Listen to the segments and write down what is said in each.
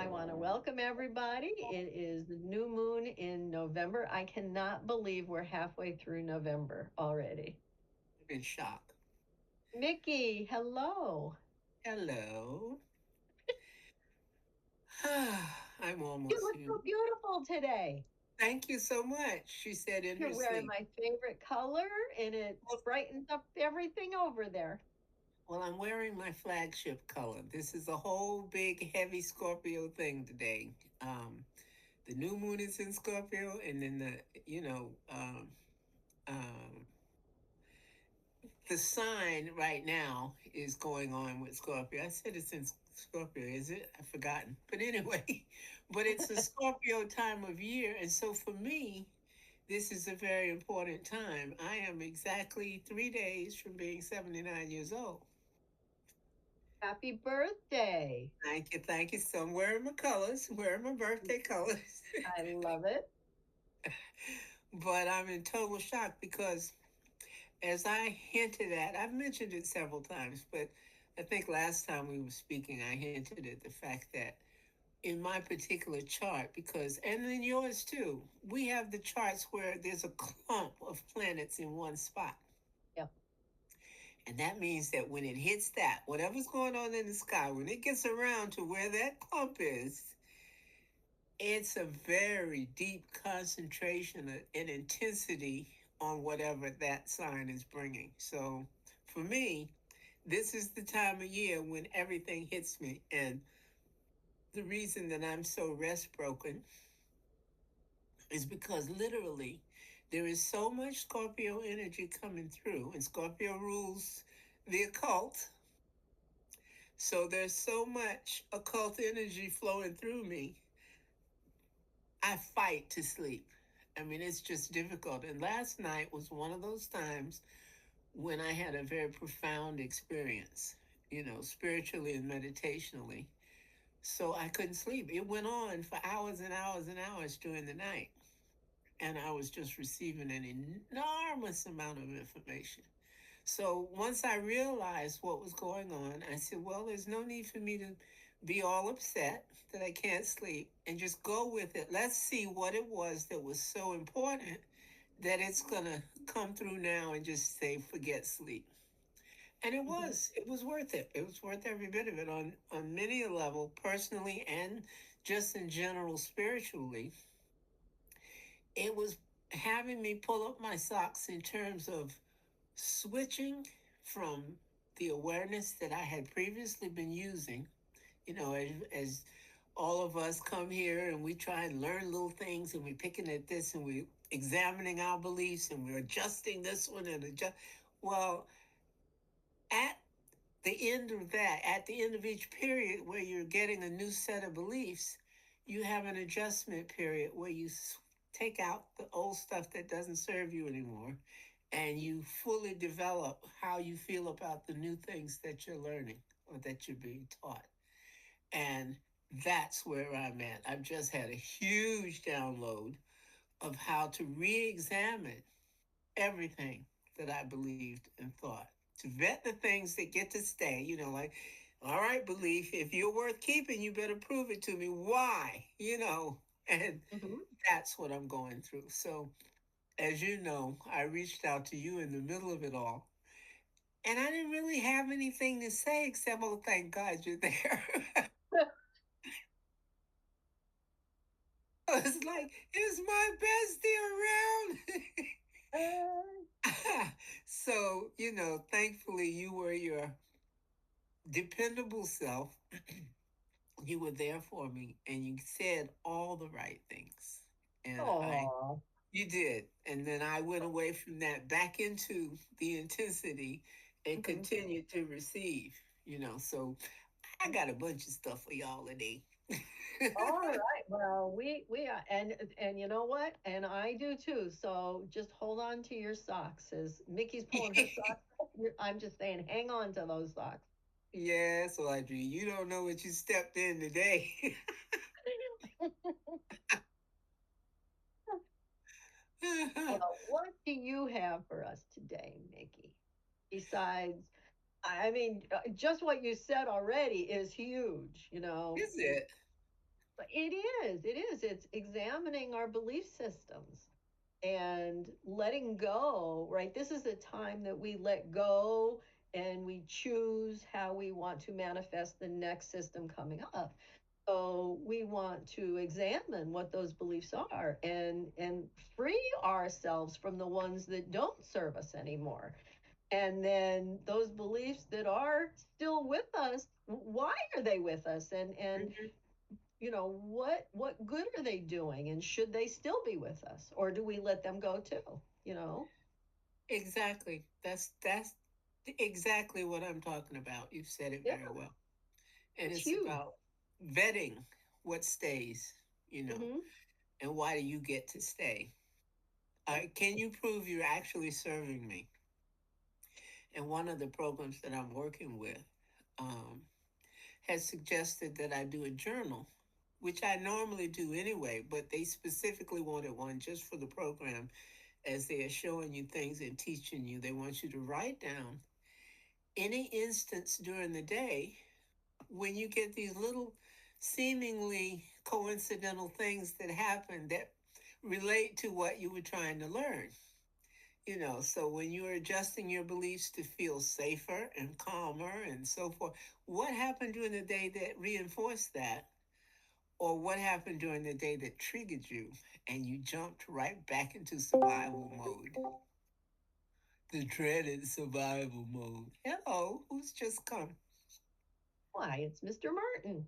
I want to welcome everybody. It is the new moon in November. I cannot believe we're halfway through November already. I'm in shock. Mickey, hello. Hello. I'm You almost look so human. beautiful today. Thank you so much, she said in You're her wearing sleep. my favorite color and it Well, brightens up everything over there. I'm wearing my flagship color. This is a whole big, heavy Scorpio thing today. The new moon is in Scorpio, and then um, the sign right now is going on with Scorpio. I said it's in Scorpio, is it? I've forgotten. But anyway, but it's a Scorpio time of year. And so for me, this is a very important time. I am exactly 3 days from being 79 years old. Happy birthday. Thank you, thank you. So I'm wearing my colors, wearing my birthday colors. I love it. But I'm in total shock because, as I hinted at, I've mentioned it several times, but I think last time we were speaking, I hinted at the fact that in my particular chart, because, and in yours too, we have the charts where there's a clump of planets in one spot. Yep. And that means that when it hits that, whatever's going on in the sky, when it gets around to where that clump is, it's a very deep concentration and intensity on whatever that sign is bringing. So for me, this is the time of year when everything hits me. And the reason that I'm so rest broken is because literally there is so much Scorpio energy coming through, and Scorpio rules the occult. So there's so much occult energy flowing through me. I fight to sleep. I mean, it's just difficult. And last night was one of those times when I had a very profound experience, spiritually and meditationally. So I couldn't sleep. It went on for hours and hours and hours during the night. And I was just receiving an enormous amount of information. So once I realized what was going on, I said, well, there's no need for me to be all upset that I can't sleep and just go with it. Let's see what it was that was so important that it's going to come through now and just say, forget sleep. And Mhm. it was worth it. It was worth every bit of it on many a level, personally and just in general, spiritually. It was having me pull up my socks in terms of switching from the awareness that I had previously been using, as all of us come here and we try and learn little things and we're picking at this and we're examining our beliefs and we're adjusting this one and adjust. Well, at the end of that, at the end of each period where you're getting a new set of beliefs, you have an adjustment period where you take out the old stuff that doesn't serve you anymore and you fully develop how you feel about the new things that you're learning or that you're being taught. And that's where I'm at. I've just had a huge download of how to re examine everything that I believed and thought, to vet the things that get to stay, like, all right, belief, if you're worth keeping, you better prove it to me. Why? And Mhm. that's what I'm going through. So, as you know, I reached out to you in the middle of it all. And I didn't really have anything to say except, oh, thank God you're there. It's like, it's my bestie Uh, around. So, thankfully you were your dependable self. You were there for me and you said all the right things. And oh. you did. And then I went away from that back into the intensity and Mhm. continued to receive, So I got a bunch of stuff for y'all today. All right. Well, we are, and you know what? And I do too. So just hold on to your socks. As Mickey's pulling her socks up, I'm just saying, hang on to those socks. Yes, Audrey, you don't know what you stepped in today. Well, what do you have for us today, Mickey? Besides, I mean, just what you said already is huge. Is it? It is. It is. It's examining our belief systems and letting go, right? This is a time that we let go and we choose how we want to manifest the next system coming up. So we want to examine what those beliefs are and free ourselves from the ones that don't serve us anymore. And then those beliefs that are still with us, why are they with us? And Mhm. what good are they doing, and should they still be with us, or do we let them go too? Exactly. That's exactly what I'm talking about. You've said it Yeah, very well. And it's it's huge. about vetting what stays, you know, Hmm. and why do you get to stay? Can you prove you're actually serving me? And one of the programs that I'm working with um, has suggested that I do a journal, which I normally do anyway, but they specifically wanted one just for the program as they are showing you things and teaching you. They want you to write down any instance during the day when you get these little seemingly coincidental things that happen that relate to what you were trying to learn. So when you're adjusting your beliefs to feel safer and calmer and so forth, what happened during the day that reinforced that? Or what happened during the day that triggered you and you jumped right back into survival mode? The dreaded survival mode. Hello, who's just come? Why, it's Mr. Martin.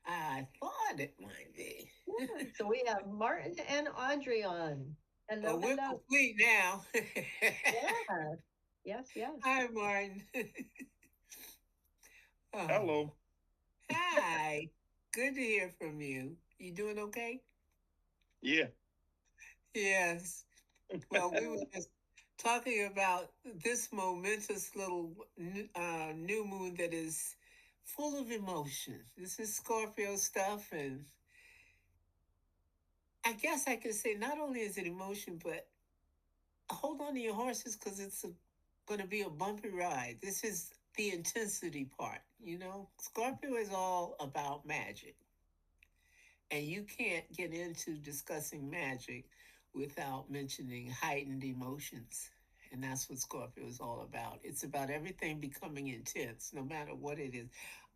I thought it might be. Yeah, so we have Martin and Audrey on. Hello, Oh, we're hello. complete now. Yeah, yes, yes. Hi, Martin. Oh, Hello. hi. Good to hear from you. You doing okay? Yeah. Yes. Well, we were just talking about this momentous little new moon that is full of emotion. This is Scorpio stuff, and I guess I could say not only is it emotion, but hold on to your horses because it's going to be a bumpy ride. This is the intensity part. Scorpio is all about magic, and you can't get into discussing magic without mentioning heightened emotions. And that's what Scorpio is all about. It's about everything becoming intense, no matter what it is.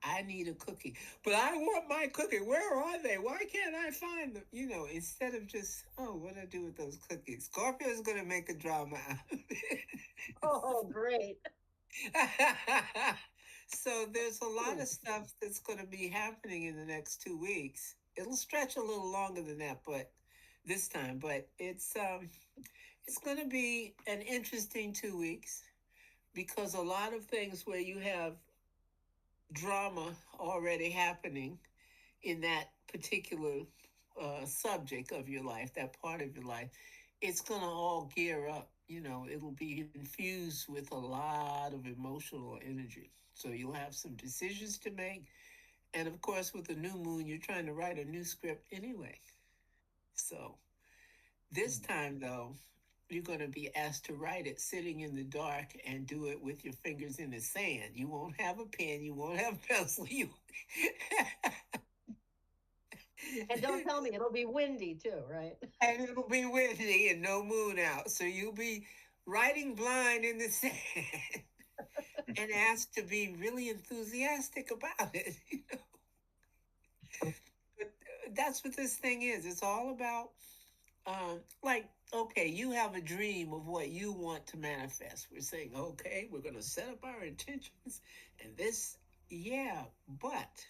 I need a cookie, but I want my cookie. Where are they? Why can't I find them? Instead of just, oh, what do I do with those cookies? Scorpio is going to make a drama out of it. Oh, great. So there's a lot Hmm. of stuff that's going to be happening in the next 2 weeks. It'll stretch a little longer than that, but this time, but it's going to be an interesting 2 weeks because a lot of things where you have drama already happening in that particular subject of your life, that part of your life, it's going to all gear up. It'll be infused with a lot of emotional energy. So you'll have some decisions to make. And of course, with the new moon, you're trying to write a new script anyway. So this time, though, you're going to be asked to write it sitting in the dark and do it with your fingers in the sand. You won't have a pen, you won't have a pencil. You And don't tell me it'll be windy too, right? and it'll be windy and no moon out. So you'll be writing blind in the sand and asked to be really enthusiastic about it. But that's what this thing is. It's all about, like, okay, you have a dream of what you want to manifest. We're saying, okay, we're going to set up our intentions and this, yeah, but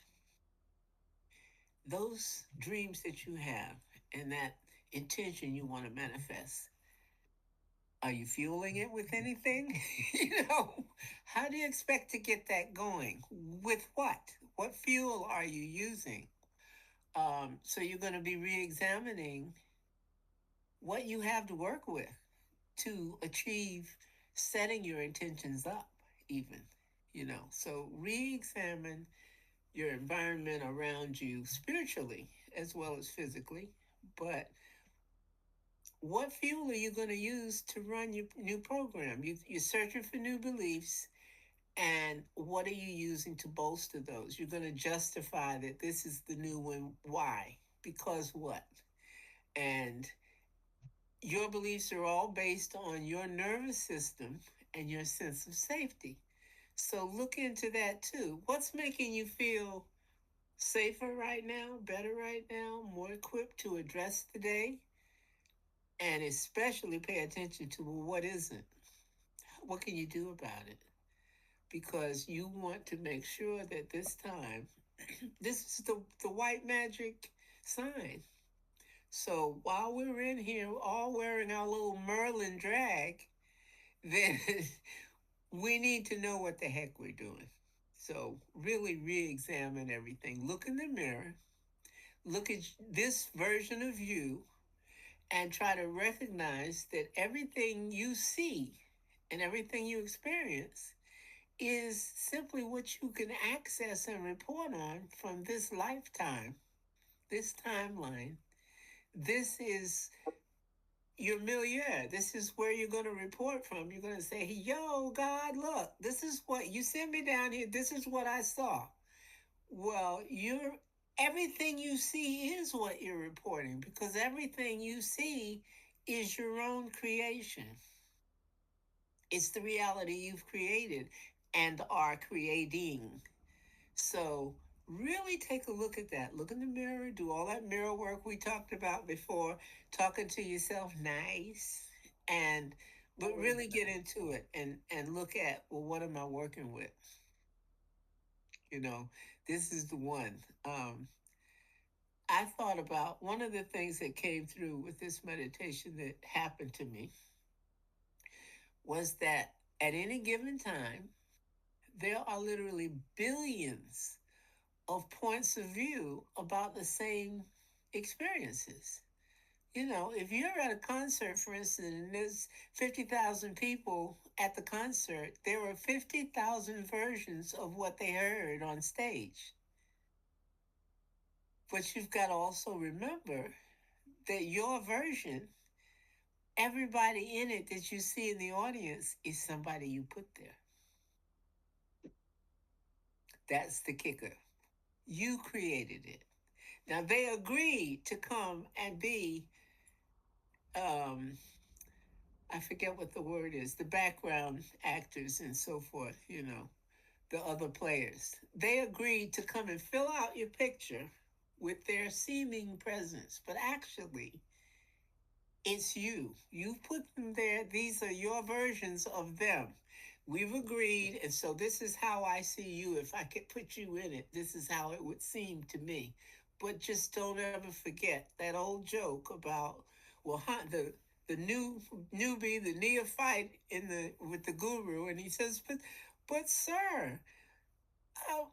those dreams that you have and that intention you want to manifest, are you fueling it with anything? How do you expect to get that going? With what? What fuel are you using? So you're going to be re-examining what you have to work with to achieve setting your intentions up, even. So re-examine your environment around you spiritually as well as physically. But what fuel are you going to use to run your new program? You're searching for new beliefs, and what are you using to bolster those? You're going to justify that this is the new one. Why? Because what? And your beliefs are all based on your nervous system and your sense of safety. So look into that too. What's making you feel safer right now, better right now, more equipped to address the day? And especially pay attention to what isn't. What can you do about it? Because you want to make sure that this time, this is the white magic sign. So while we're in here all wearing our little Merlin drag, then we need to know what the heck we're doing. So really re examine everything. Look in the mirror, look at this version of you, and try to recognize that everything you see and everything you experience is simply what you can access and report on from this lifetime, this timeline. This is your milieu. This is where you're going to report from. You're going to say, yo, God, look, this is what you sent me down here. This is what I saw. Well, everything you see is what you're reporting because everything you see is your own creation. It's the reality you've created and are creating. So, really take a look at that. Look in the mirror, do all that mirror work we talked about before, talking to yourself nice, and but Always really get into it and look at, well, what am I working with? You know, this is the one. I thought about one of the things that came through with this meditation that happened to me was that at any given time, there are literally billions of points of view about the same experiences. You know, if you're at a concert, for instance, and there's 50,000 people at the concert, there are 50,000 versions of what they heard on stage. But you've got to also remember that your version, everybody in it that you see in the audience, is somebody you put there. That's the kicker. You created it. Now, they agreed to come and be um, I forget what the word is, the background actors and so forth, the other players. They agreed to come and fill out your picture with their seeming presence, but actually, it's you. You put them there. These are your versions of them. We've agreed, and so this is how I see you. If I could put you in it, this is how it would seem to me. But just don't ever forget that old joke about, well, the newbie, the neophyte in the with the guru, and he says, but sir,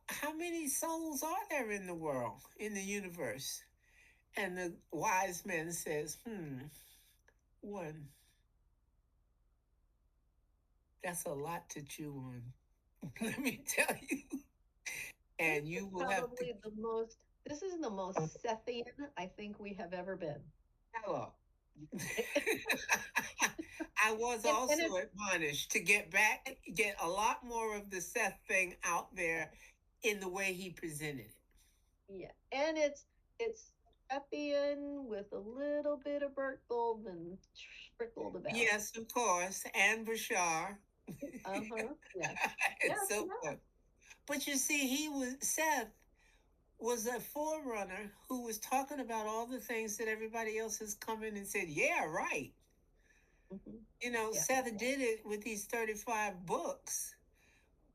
how many souls are there in the world, in the universe? And the wise man says, one. That's a lot to chew on. Let me tell you. This And is you will have to probably the most, this is the most Sethian I think we have ever been. tell up. I was And also it's, admonished to get a lot more of the Seth thing out there in the way he presented it. yeah, and it's Sethian with a little bit of Bert Goldman sprinkled about it. Yes, of course, and Bashar, Uh-huh. Yes. and Yes, so yes. forth. But you see, Seth was a forerunner who was talking about all the things that everybody else has come in and said, yeah, right. Hmm. Yeah. Seth did it with these 35 books,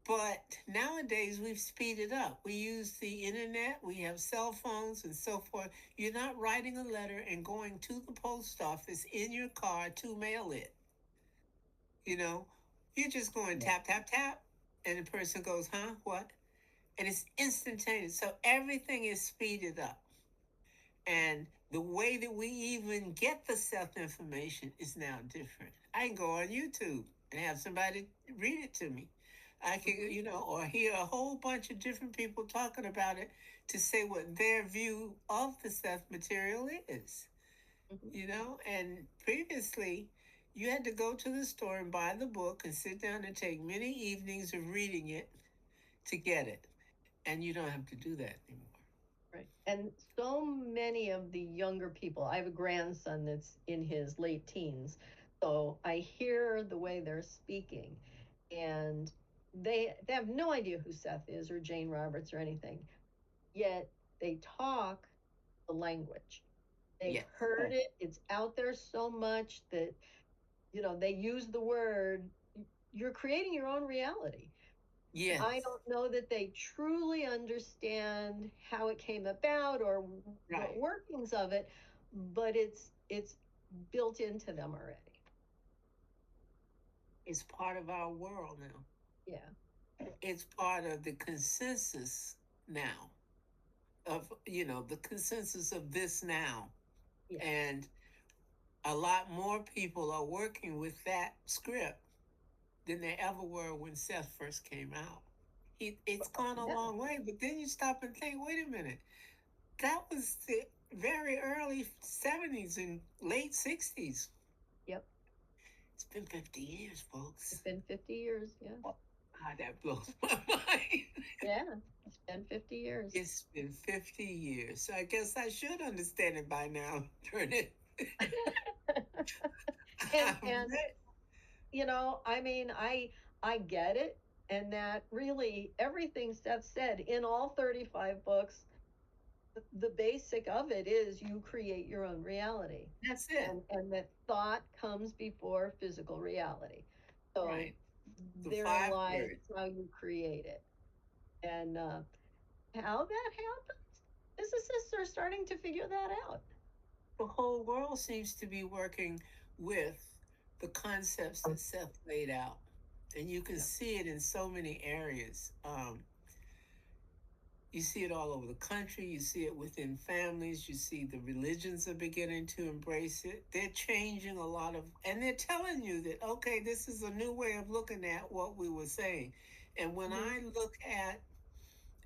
but nowadays we've speeded up. We use the internet, we have cell phones and so forth. You're not writing a letter and going to the post office in your car to mail it. You know, you're just going Yeah. tap, tap, tap, and the person goes, huh, what? And it's instantaneous. So everything is speeded up. And the way that we even get the self information is now different. I can go on YouTube and have somebody read it to me. I can, Hmm. or hear a whole bunch of different people talking about it to say what their view of the self material is, Hmm. and previously you had to go to the store and buy the book and sit down and take many evenings of reading it to get it. And you don't have to do that anymore. Right. And so many of the younger people, I have a grandson that's in his late teens. So I hear the way they're speaking, and they have no idea who Seth is or Jane Roberts or anything. Yet they talk the language. They've Yes. heard it. It's out there so much that, they use the word. You're creating your own reality. I Yes. don't know that they truly understand how it came about or what Right. workings of it, but it's built into them already. It's part of our world now. Yeah. It's part of the consensus now of, the consensus of this now. Yes. And a lot more people are working with that script than there ever were when Seth first came out. It's gone a Yeah. long way, but then you stop and think, wait a minute, that was the very early 70s and late 60s. Yep. It's been 50 years, It's folks. been 50 years. Yeah. Ah, that blows my mind. Yeah. It's been 50 years. It's been 50 years. So I guess I should understand it by now. Turn it. And I mean, I get it, and that really everything Steph said in all 35 books, the basic of it is you create your own reality, That's it. and that thought comes before physical reality. So Right. The therein five lies words. how you create it, and how that happens. Physicists are starting to figure that out. The whole world seems to be working with the concepts that Seth laid out. And you can Yeah. see it in so many areas. You see it all over the country. You see it within families. You see the religions are beginning to embrace it. They're changing a lot of, and they're telling you that, okay, this is a new way of looking at what we were saying. And when Hmm. I look at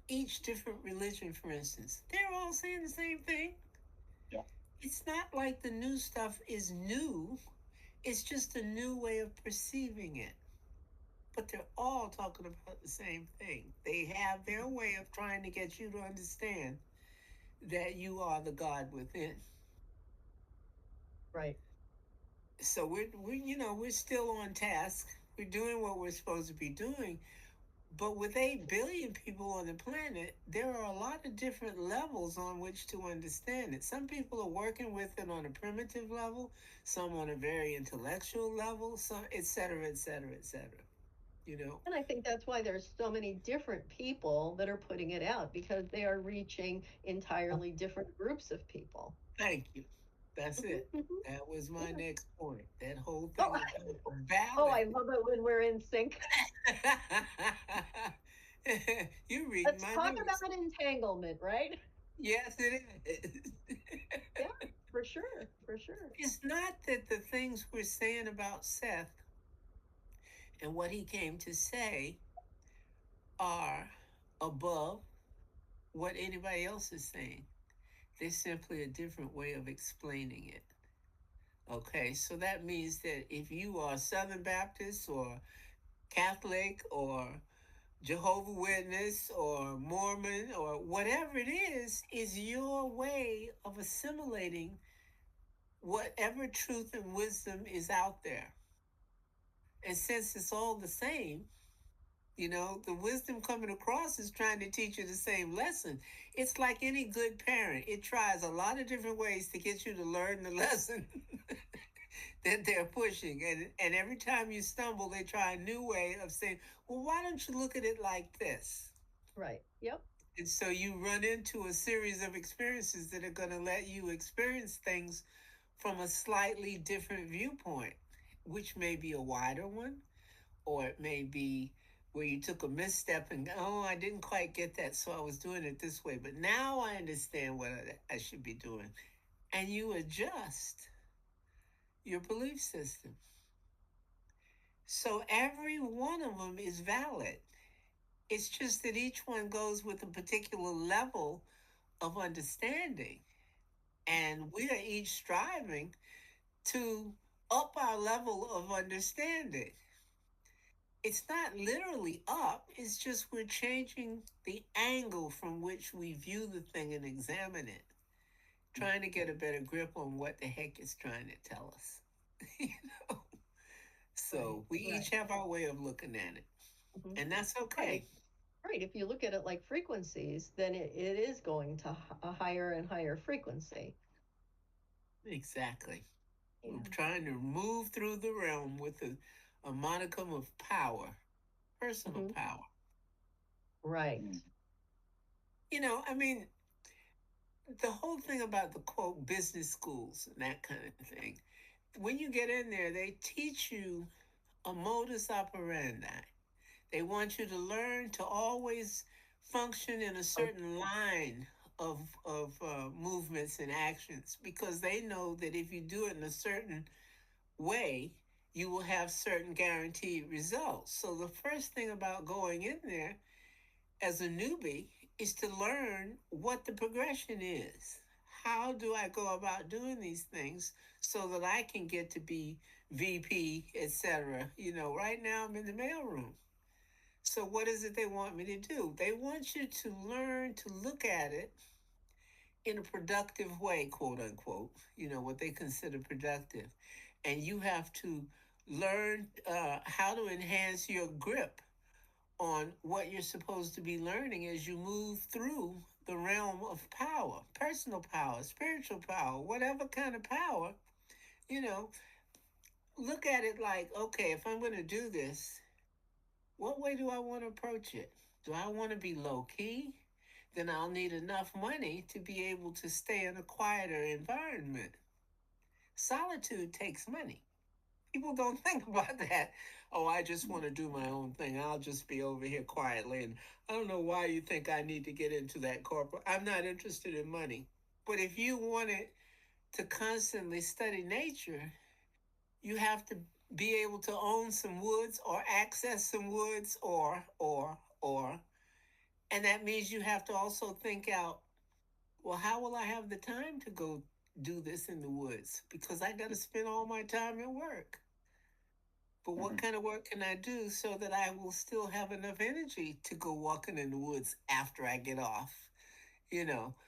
each different religion, for instance, they're all saying the same thing. Yeah. It's not like the new stuff is new, it's just a new way of perceiving it. But they're all talking about the same thing. They have their way of trying to get you to understand that you are the God within. Right. So we're still on task. We're doing what we're supposed to be doing. But with 8 billion people on the planet, there are a lot of different levels on which to understand it. Some people are working with it on a primitive level, some on a very intellectual level, some et cetera, et cetera, et cetera. You know, And I think that's why there's so many different people that are putting it out, because they are reaching entirely different groups of people. thank you. That's Mhm, it. mhm. That was my Yeah. next point. That whole Oh, thing about oh, I balance. love it when we're in sync. You're reading Let's my talk notes. about entanglement, right? Yes, it is. Yeah, for sure, for sure. It's not that the things we're saying about Seth and what he came to say are above what anybody else is saying. They're simply a different way of explaining it. Okay, so that means that if you are Southern Baptist or Catholic or Jehovah Witness or Mormon or whatever it is your way of assimilating whatever truth and wisdom is out there. And since it's all the same, the wisdom coming across is trying to teach you the same lesson. It's like any good parent, it tries a lot of different ways to get you to learn the lesson that they're pushing. And every time you stumble, they try a new way of saying, well, why don't you look at it like this? Right. Yep. And so you run into a series of experiences that are going to let you experience things from a slightly different viewpoint, which may be a wider one, or it may be where you took a misstep and, oh, I didn't quite get that, so I was doing it this way, but now I understand what I should be doing. And you adjust your belief system. So every one of them is valid. It's just that each one goes with a particular level of understanding. And we are each striving to up our level of understanding. It's not literally up, it's just we're changing the angle from which we view the thing and examine it, trying to get a better grip on what the heck it's trying to tell us. you know? Right. So we Right. each have our way of looking at it, Hmm. and that's Right. okay. Right. If you look at it like frequencies, then it is going to a higher and higher frequency. Exactly. We're Yeah. trying to move through the realm with a modicum of power, personal Hmm. power. Right. I mean, the whole thing about the quote business schools and that kind of thing, when you get in there, they teach you a modus operandi. They want you to learn to always function in a certain line of movements and actions because they know that if you do it in a certain way, you will have certain guaranteed results. So the first thing about going in there as a newbie is to learn what the progression is. How do I go about doing these things so that I can get to be VP, etc.? Right now I'm in the mailroom. So what is it they want me to do? They want you to learn to look at it in a productive way, quote unquote, what they consider productive. And you have to learn how to enhance your grip on what you're supposed to be learning as you move through the realm of power, personal power, spiritual power, whatever kind of power, you know, look at it like, okay, if I'm going to do this, what way do I want to approach it? Do I want to be low key? Then I'll need enough money to be able to stay in a quieter environment. Solitude takes money. People don't think about that. Oh, I just want to do my own thing. I'll just be over here quietly. And I don't know why you think I need to get into that corporate. I'm not interested in money. But if you wanted to constantly study nature, you have to be able to own some woods or access some woods or. And that means you have to also think out, well, how will I have the time to go do this in the woods? Because I got to spend all my time at work. But what kind of work can I do so that I will still have enough energy to go walking in the woods after I get off?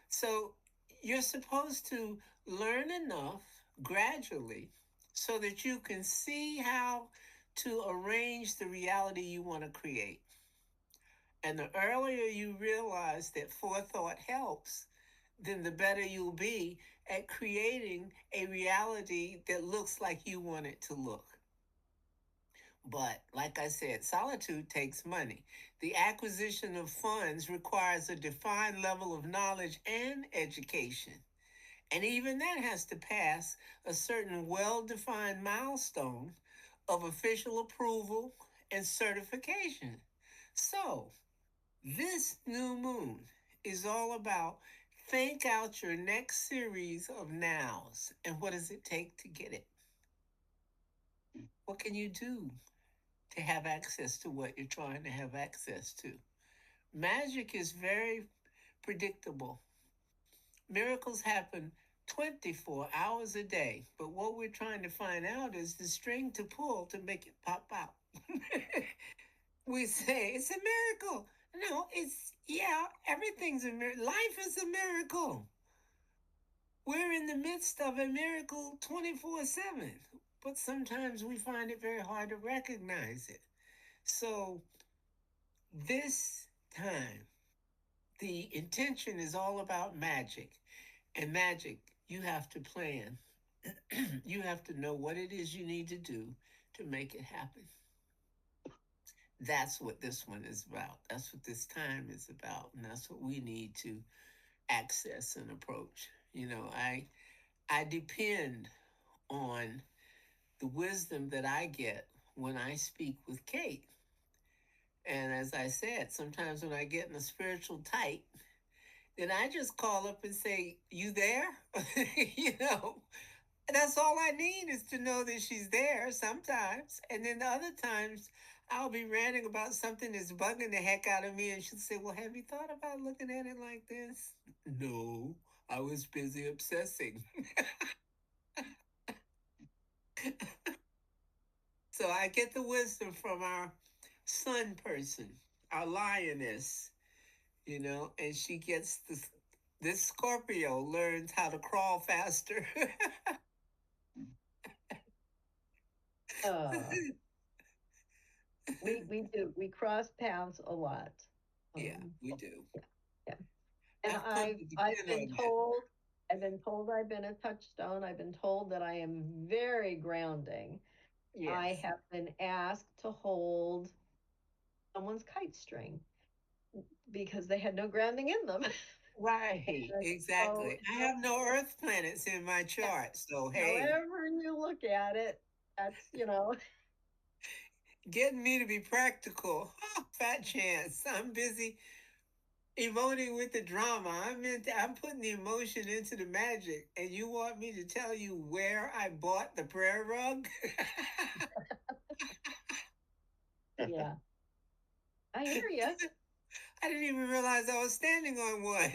So you're supposed to learn enough gradually so that you can see how to arrange the reality you want to create. And the earlier you realize that forethought helps, then the better you'll be at creating a reality that looks like you want it to look. But like I said, solitude takes money. The acquisition of funds requires a defined level of knowledge and education. And even that has to pass a certain well defined milestone of official approval and certification. So, this new moon is all about think out your next series of nows. And what does it take to get it? What can you do to have access to what you're trying to have access to? Magic is very predictable. Miracles happen 24 hours a day. But what we're trying to find out is the string to pull to make it pop out. We say it's a miracle. No, yeah, everything's a miracle. Life is a miracle. We're in the midst of a miracle 24/7. But sometimes we find it very hard to recognize it. So this time, the intention is all about magic. And magic, you have to plan. You have to know what it is you need to do to make it happen. That's what this one is about. That's what this time is about. And that's what we need to access and approach. I depend on the wisdom that I get when I speak with Kate. And as I said, sometimes when I get in a spiritual tight, then I just call up and say, "You there?" you know, that's all I need is to know that she's there sometimes. And then the other times I'll be ranting about something that's bugging the heck out of me. And she'll say, "Well, have you thought about looking at it like this?" No, I was busy obsessing. So I get the wisdom from our sun person, our lioness, and she gets this Scorpio learns how to crawl faster. Uh, we cross paths a lot. Yeah, Um, we do. yeah, yeah. And I've come to I've depend been on that. told, I've been a touchstone. I've been told that I am very grounding. I Yes. have been asked to hold someone's kite string because they had no grounding in them. Right, And so, exactly. I have no Earth planets in my yeah, chart, so hey, however you look at it, that's, getting me to be practical, fat chance. I'm busy emoting with the drama. I'm putting the emotion into the magic, and you want me to tell you where I bought the prayer rug? yeah, I hear you. I didn't even realize I was standing on one.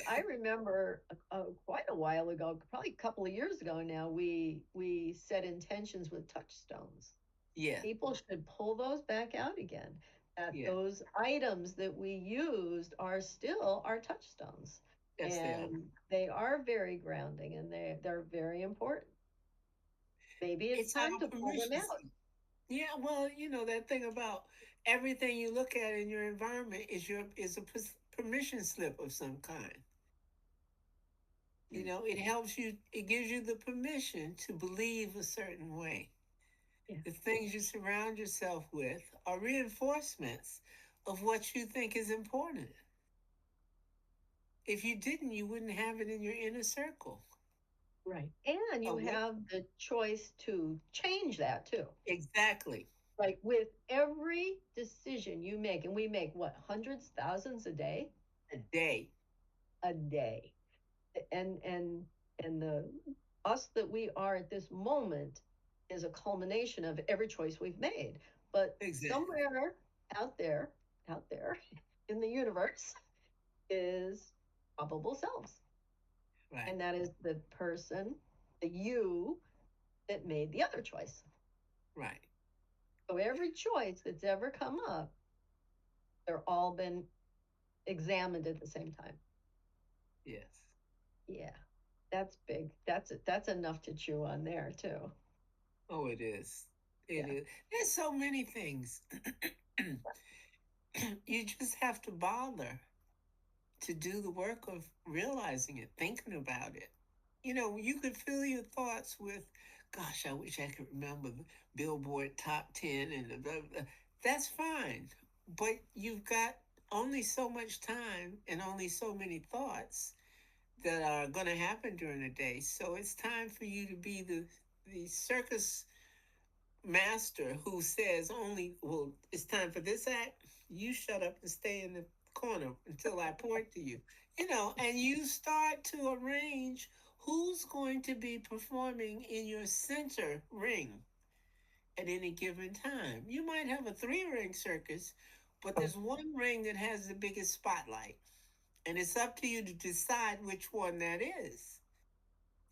I remember quite a while ago, probably a couple of years ago now, we set intentions with touchstones. Yeah, People should pull those back out again. That yeah, those items that we used are still our touchstones, yes, they are. and they are very grounding, and they're very important. Maybe it's It's time our to pull them permission out. slip. Yeah, well, that thing about everything you look at in your environment is a permission slip of some kind. It helps you. It gives you the permission to believe a certain way. Yeah, The things you surround yourself with are reinforcements of what you think is important. If you didn't, you wouldn't have it in your inner circle. right. And you Oh, what? have the choice to change that too. Exactly. Like with every decision you make, and we make what, hundreds, thousands A day. a day, and the us that we are at this moment is a culmination of every choice we've made. But Exactly. somewhere out there, out there in the universe is probable selves, Right. and that is the person, the you that made the other choice. Right. So every choice that's ever come up, they're all been examined at the same time. Yes. Yeah, that's big. That's enough to chew on there too. Oh, it is. It Yeah, is. There's so many things. You just have to bother to do the work of realizing it, thinking about it. You could fill your thoughts with, gosh, I wish I could remember the Billboard top 10 and that's fine. But you've got only so much time and only so many thoughts that are going to happen during the day. So it's time for you to be the circus master who says only, well, it's time for this act. You shut up and stay in the corner until I point to you. And you start to arrange who's going to be performing in your center ring at any given time. You might have a three-ring circus, but there's one ring that has the biggest spotlight. And it's up to you to decide which one that is.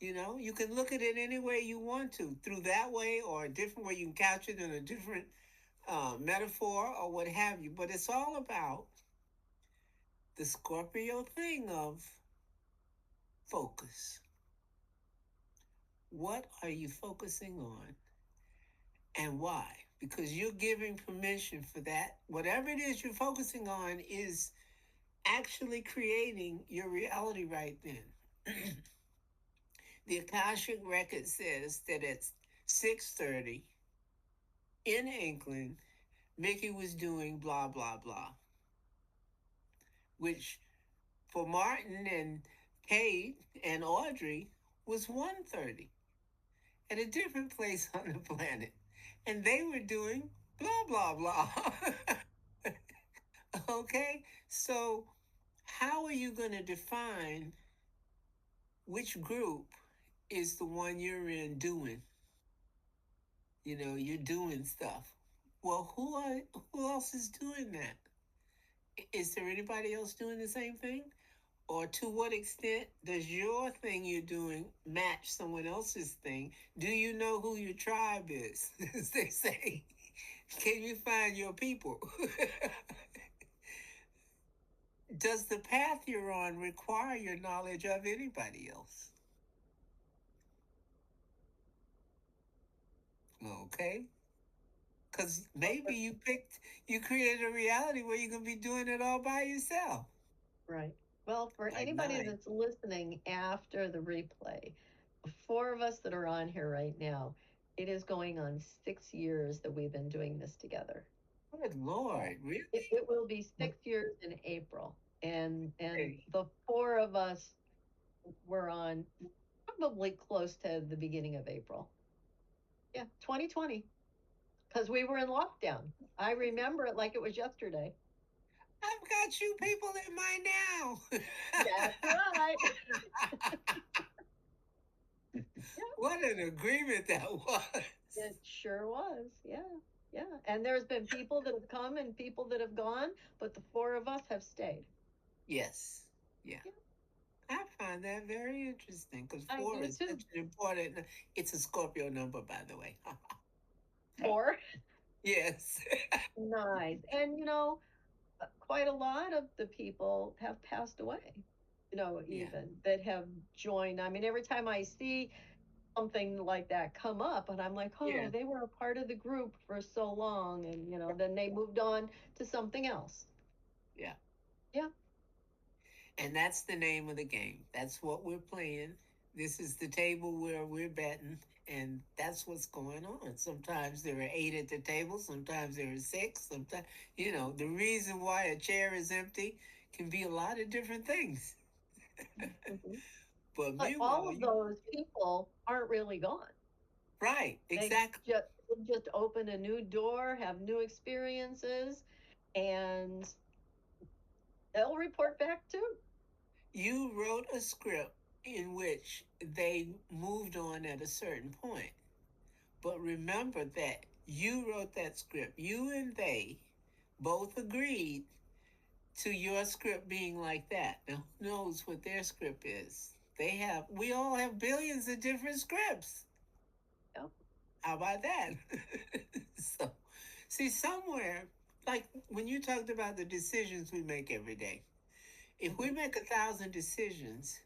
You can look at it any way you want to, through that way or a different way. You can couch it in a different metaphor or what have you. But it's all about the Scorpio thing of focus. What are you focusing on and why? Because you're giving permission for that. Whatever it is you're focusing on is actually creating your reality right then. The Akashic record says that at 6:30 in England, Mickey was doing blah blah blah, which for Martin and Kate and Audrey was 1:30 at a different place on the planet. And they were doing blah blah blah. Okay? So how are you going to define which group is the one you're in doing? You're doing stuff. Well, who else is doing that? Is there anybody else doing the same thing? Or to what extent does your thing you're doing match someone else's thing? Do you know who your tribe is? As they say, can you find your people? Does the path you're on require your knowledge of anybody else? Okay. Because Well, maybe you created a reality where you're going to be doing it all by yourself. right. Well, for Like anybody mine. that's listening after the replay, the four of us that are on here right now, it is going on 6 years that we've been doing this together. Good So Lord, really? it will be 6 years in April, and Hey, the four of us were on probably close to the beginning of April. Yeah, 2020, because we were in lockdown. I remember it like it was yesterday. I've got you people in mind now. That's right. What an agreement that was. It sure was. Yeah. Yeah. And there's been people that have come and people that have gone, but the four of us have stayed. Yes. Yeah. Yeah, I find that very interesting because I four do is such too. an important. It's a Scorpio number, by the way. Four. Yes. Nice. And, quite a lot of the people have passed away, Yeah. even that have joined. I mean, every time I see something like that come up, and I'm like, oh, Yeah. they were a part of the group for so long. And, then they moved on to something else. Yeah. Yeah. And that's the name of the game. That's what we're playing. This is the table where we're betting, and that's what's going on. Sometimes there are eight at the table, sometimes there are six, sometimes, the reason why a chair is empty can be a lot of different things. Mhm. But But all meanwhile, of those people aren't really gone. right, They exactly. just open a new door, have new experiences, and they'll report back too. You wrote a script in which they moved on at a certain point. But remember that you wrote that script. You and they both agreed to your script being like that. Now, who knows what their script is? We all have billions of different scripts. Yep. How about that? So, see, somewhere, like when you talked about the decisions we make every day, if we Mhm. make 1,000 decisions,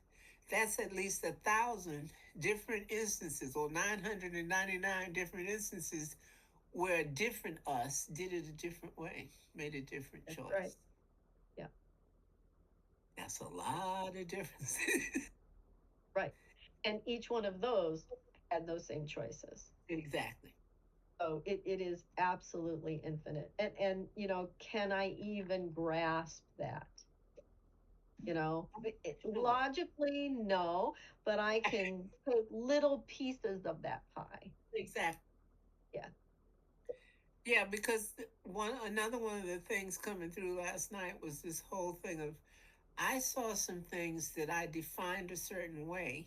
that's at least 1,000 different instances or 999 different instances where a different us did it a different way, made a different That's right. choice. Yeah. That's a lot of differences. Right. And each one of those had those same choices. Exactly. So it is absolutely infinite. And can I even grasp that? Sure. Logically, no, but I can take little pieces of that pie. Exactly. Yeah. Yeah, because another one of the things coming through last night was this whole thing of I saw some things that I defined a certain way,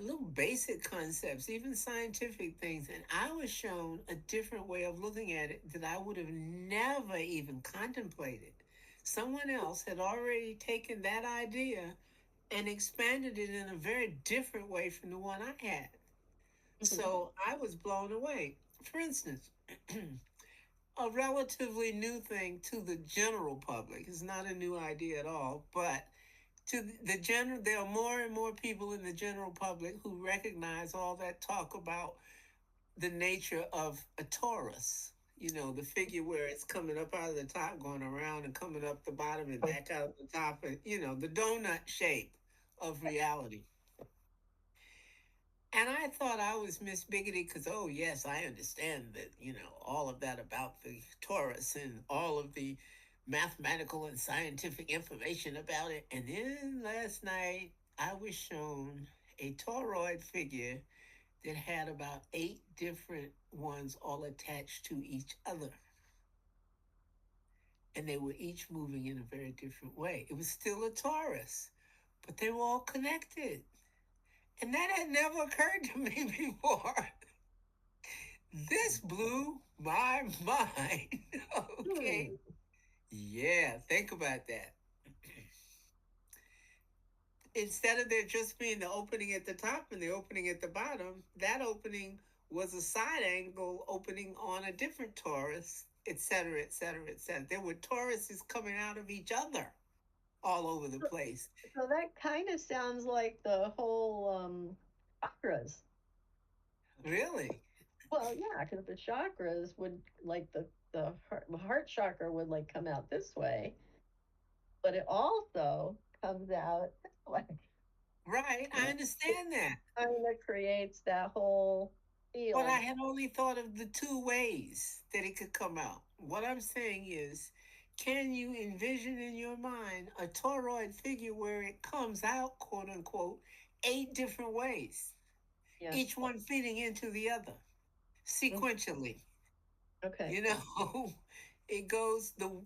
little basic concepts, even scientific things, and I was shown a different way of looking at it that I would have never even contemplated. Someone else had already taken that idea and expanded it in a very different way from the one I had. Mhm. So I was blown away. For instance, a relatively new thing to the general public. It's not a new idea at all, but to the general, there are more and more people in the general public who recognize all that talk about the nature of a torus. The figure where it's coming up out of the top, going around and coming up the bottom and back out the top, and the donut shape of reality. And I thought I was Miss Biggity because, oh, yes, I understand that, all of that about the torus and all of the mathematical and scientific information about it. And then last night, I was shown a toroid figure that had about eight different ones all attached to each other. And they were each moving in a very different way. It was still a torus, but they were all connected. And that had never occurred to me before. This blew my mind. Okay. Hmm. Yeah, think about that. Instead of there just being the opening at the top and the opening at the bottom, that opening was a side angle opening on a different torus, etc., etc., etc. There were toruses coming out of each other all over the place. So that kind of sounds like the whole chakras. Really? Well, yeah, because the chakras would like the heart chakra would like come out this way, but it also comes out this way. Right, I Right? understand that. Kind of creates that whole But I field. had only thought of the two ways that it could come out. What I'm saying is, can you envision in your mind a toroid figure where it comes out, quote unquote, eight different ways, Yes. each one feeding into the other Mm, sequentially? okay. You know, it goes the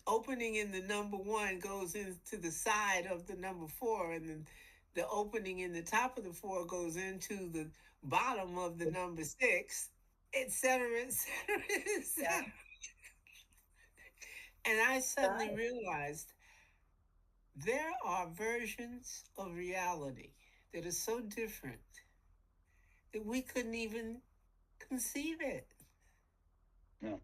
opening in the number one goes into the side of the number four, and then the opening in the top of the four goes into the bottom of the number six, etc., etc., Yeah. etc. And I suddenly Got realized there are versions of reality that are so different that we couldn't even conceive it. Yeah.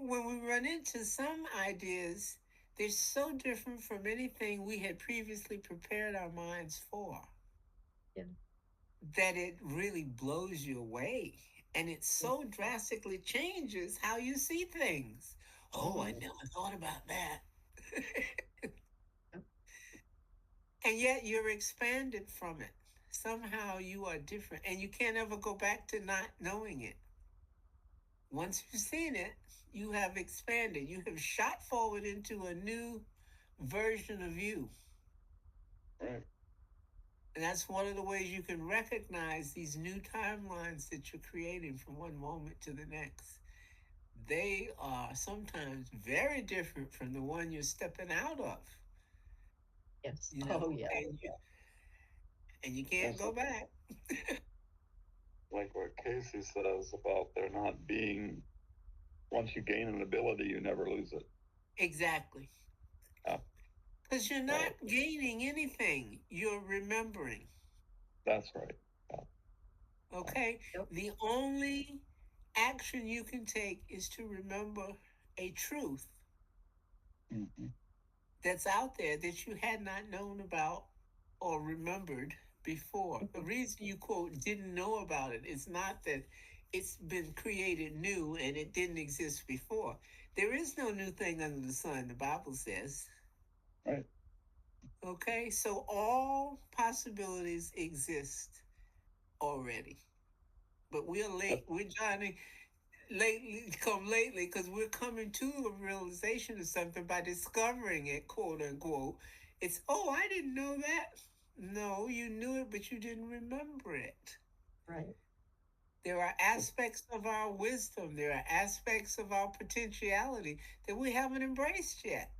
When we run into some ideas, they're so different from anything we had previously prepared our minds for yeah. that it really blows you away. And it so drastically changes how you see things. Oh, I Mm-hmm. never thought about that. Yeah. And yet you're expanded from it. Somehow you are different, and you can't ever go back to not knowing it. Once you've seen it, you have expanded. You have shot forward into a new version of you. Right. And that's one of the ways you can recognize these new timelines that you're creating from one moment to the next. They are sometimes very different from the one you're stepping out of, Yes. you Oh, know, yeah. and you can't That's go back. like what Casey says about there not being, once you gain an ability, you never lose it. Exactly. Yeah. Because you're not So gaining anything, you're remembering. that's right. Yeah. Yeah. Okay? Yep. The only action you can take is to remember a truth Mm-hmm. that's out there that you had not known about or remembered before. The Mhm. reason you quote didn't know about it is not that it's been created new and it didn't exist before. There is no new thing under the sun, the Bible says. Right. Okay, so all possibilities exist already. But we're That, late. We're trying to lately because we're coming to a realization of something by discovering it, quote unquote. It's, oh, I didn't know that. No, you knew it, but you didn't remember it. Right. There are aspects of our wisdom, there are aspects of our potentiality that we haven't embraced yet.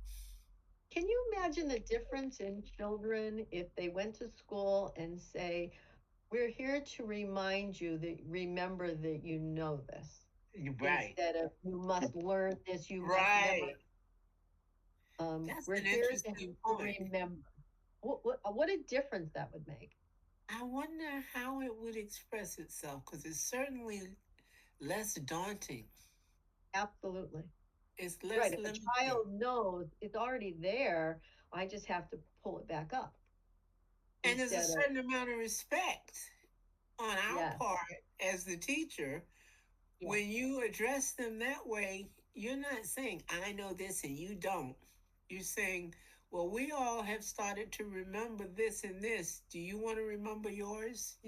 Can you imagine the difference in children if they went to school and say, "We're here to remind you that remember that you know this," You're right. instead of "You must learn this, you must Right. memorize." That's We're an here to help interesting you point. remember. What a difference that would make. I wonder how it would express itself because it's certainly less daunting. Absolutely. It's Right. less If a limiting. child knows it's already there, I just have to pull it back up And there's a instead of, certain amount of respect on our yeah, part as the teacher. yeah, When you address them that way, you're not saying, I know this and you don't. You're saying, well, we all have started to remember this and this. Do you want to remember yours?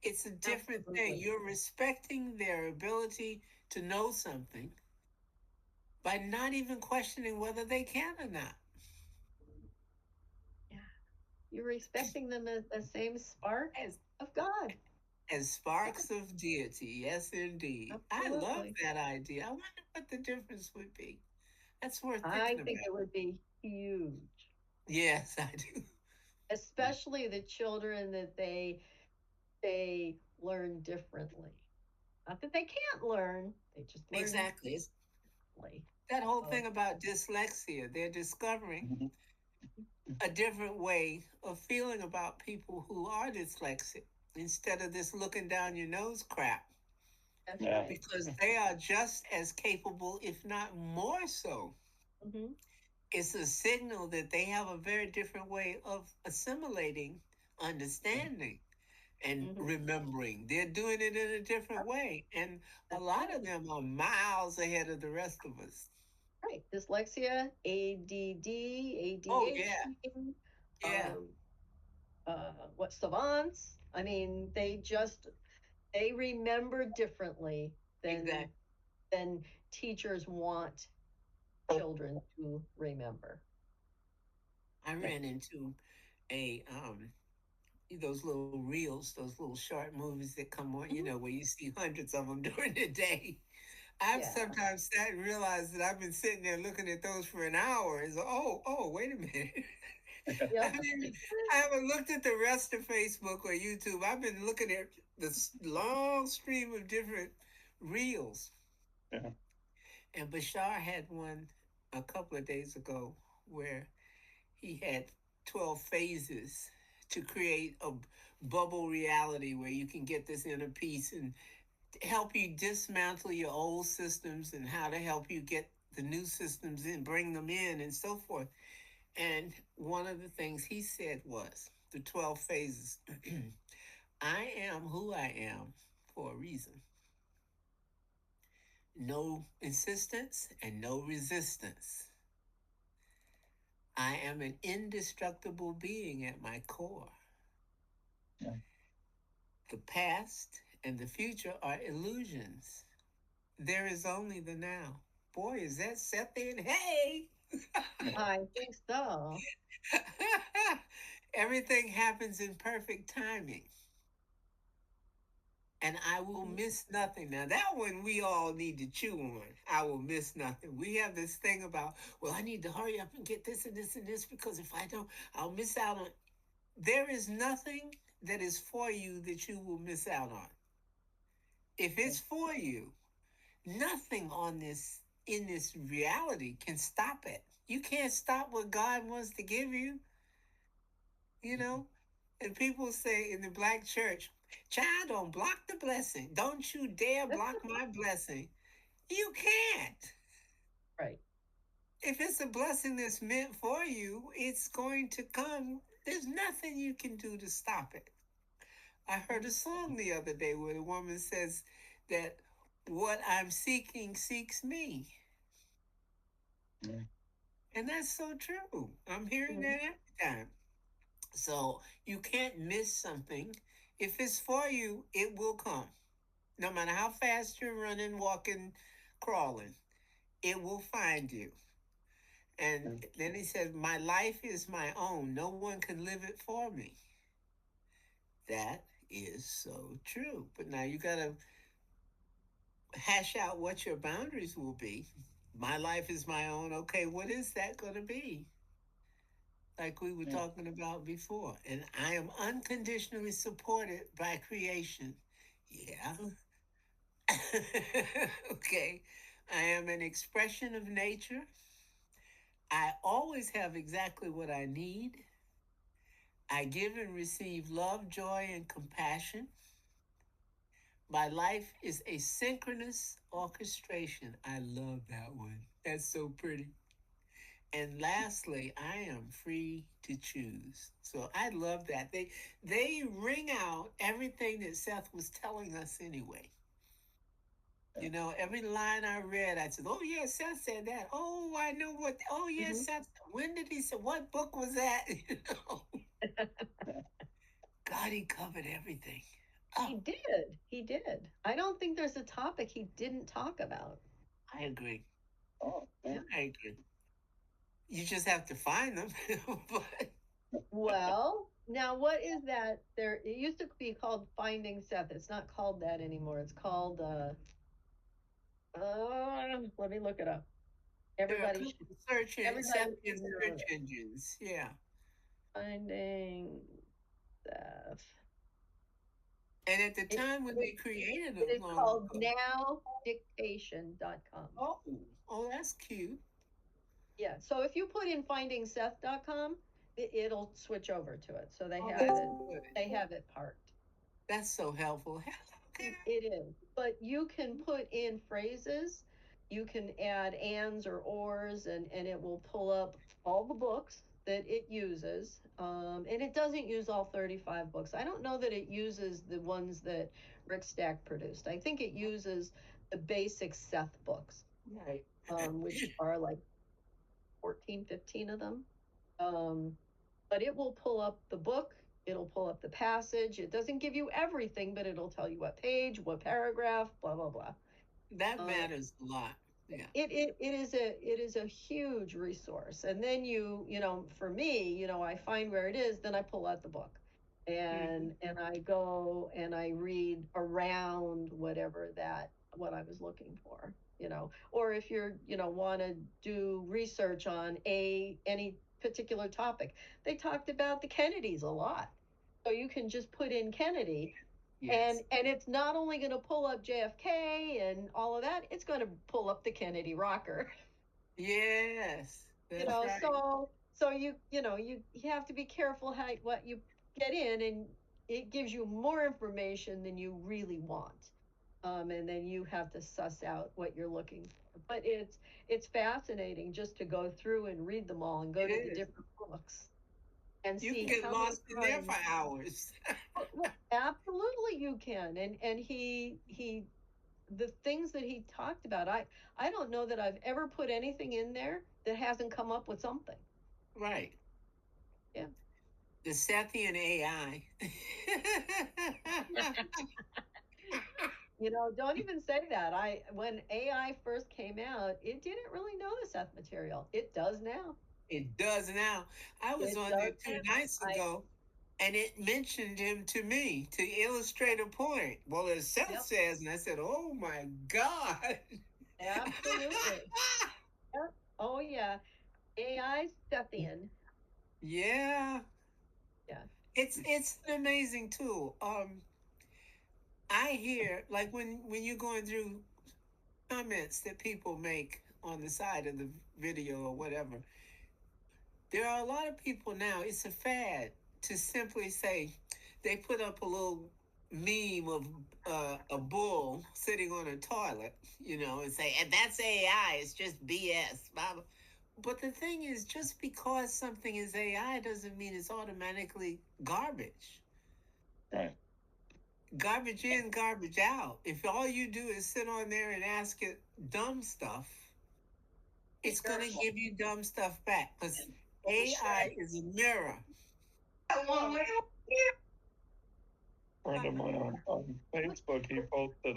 It's a different thing. absolutely. You're respecting their ability to know something by not even questioning whether they can or not. Yeah. You're respecting them as the same spark As of God. as Yeah, sparks of deity. Yes, indeed. I love absolutely. that idea. I wonder what the difference would be. That's worth I thinking think about. it would be huge, Yes, I do. especially the children that they learn differently. Not that they can't learn, they just learn Exactly. It's differently. that whole So, thing about dyslexia. They're discovering mm-hmm. a different way of feeling about people who are dyslexic instead of this looking down your nose crap, That's Yeah. right. because they are just as capable, if not more so. Hmm. It's a signal that they have a very different way of assimilating, understanding, and Hmm. remembering. They're doing it in a different way. And a That's lot right. of them are miles ahead of the rest of us. Right. Dyslexia, ADD, Oh, yeah. ADHD, Yeah. um, what savants? I mean, they remember differently than Exactly. than teachers want children to remember. I Yeah. ran into a those little reels, those little short movies that come on, Mhm. where you see hundreds of them during the day. I've Yeah. sometimes sat and realized that I've been sitting there looking at those for an hour. And so, oh, wait a minute. I Yep. mean, I haven't looked at the rest of Facebook or YouTube. I've been looking at this long stream of different reels. Yeah. And Bashar had one a couple of days ago where he had 12 phases to create a bubble reality where you can get this inner peace and help you dismantle your old systems and how to help you get the new systems in, bring them in, and so forth. And one of the things he said was the 12 phases. I am who I am for a reason. No insistence and no resistance. I am an indestructible being at my core. Yeah. The past and the future are illusions. There is only the now. Boy, is that set in? Hey! I think so. Everything happens in perfect timing, and I will Mhm. miss nothing. Now, that one we all need to chew on. I will miss nothing. We have this thing about, well, I need to hurry up and get this and this and this because if I don't, I'll miss out on. There is nothing that is for you that you will miss out on. If it's for you, nothing on this in this reality can stop it. You can't stop what God wants to give you, you know? And people say in the black church, child, don't block the blessing. Don't you dare block my blessing. You can't. Right. If it's a blessing that's meant for you, it's going to come. There's nothing you can do to stop it. I heard a song the other day where the woman says that what I'm seeking seeks me. Yeah. And that's so true. I'm hearing Mhm. that every time. So you can't miss something. If it's for you, it will come. No matter how fast you're running, walking, crawling, it will find you. And Yeah. then he says, my life is my own. No one can live it for me. That is so true. But now you got to hash out what your boundaries will be. My life is my own. Okay, what is that going to be? Like we were Yeah. talking about before. And I am unconditionally supported by creation. Yeah. Mhm. Okay. I am an expression of nature. I always have exactly what I need. I give and receive love, joy, and compassion. My life is a synchronous orchestration. I love that one. That's so pretty. And lastly, I am free to choose. So I love that. They ring out everything that Seth was telling us anyway. Yeah. Every line I read, I said, "Oh yeah, Seth said that. Oh, I know what. Oh yeah, Mhm. Seth. When did he say? What book was that? Yeah. God, he covered everything. He Oh, did. He did. I don't think there's a topic he didn't talk about. I agree. Oh, yeah. Yeah. I agree. You just have to find them. But Well, now what is that? There, it used to be called Finding Seth. It's not called that anymore. It's called. Let me look it up. there are a Everybody couple should. of search en- Everybody Sethian should know search this. engines. Yeah. Finding Seth. And at the It, time when they it, created it them is long called ago, nowdictation.com. oh, oh, that's cute. Yeah. So if you put in findingseth.com, it'll switch over to it. So Oh, that's good. they have it parked. That's so helpful. Hello, It is. But you can put in phrases, you can add ands or ors, and it will pull up all the books that it uses. And it doesn't use all 35 books. I don't know that it uses the ones that Rick Stack produced. I think it uses the basic Seth books, right. which are like 14, 15 of them. Um, but it will pull up the book, it'll pull up the passage. It doesn't give you everything, but it'll tell you what page, what paragraph, blah, blah, blah. That Uh, matters a lot. Yeah. it is a huge resource. And then for me, I find where it is, then I pull out the book Mm-hmm. and I go and I read around what I was looking for, or if want to do research on any particular topic. They talked about the Kennedys a lot. So you can just put in Kennedy Yes. and it's not only going to pull up JFK and all of that, it's going to pull up the Kennedy rocker. Yes. That's right. So you have to be careful what you get in, and it gives you more information than you really want. And then you have to suss out what you're looking for. But it's fascinating just to go through and read them all and go It to the is. different books and You can see get how many lost in there for times. hours. Well, absolutely you can. And he the things that he talked about, I don't know that I've ever put anything in there that hasn't come up with something. Right. Yeah. The Sethian AI. Don't even say that. When AI first came out, it didn't really know the Seth material. It does now. It does now. I was It on there does two now. nights ago and it mentioned him to me to illustrate a point. Well, it self Yep, says, and I said, "Oh my God!" absolutely. Yep. Oh yeah. AI Sethian. Yeah, Yeah. it's an amazing tool. I hear like when you're going through comments that people make on the side of the video or whatever. There are a lot of people now. It's a fad to simply say they put up a little meme of a bull sitting on a toilet, and say, and that's AI. It's just BS. Blah, blah. But the thing is, just because something is AI doesn't mean it's automatically garbage. Right. Garbage in, garbage out. If all you do is sit on there and ask it dumb stuff, Be it's going to careful. give you dumb stuff back because AI is a mirror. Well, Friend of mine on Facebook, he posted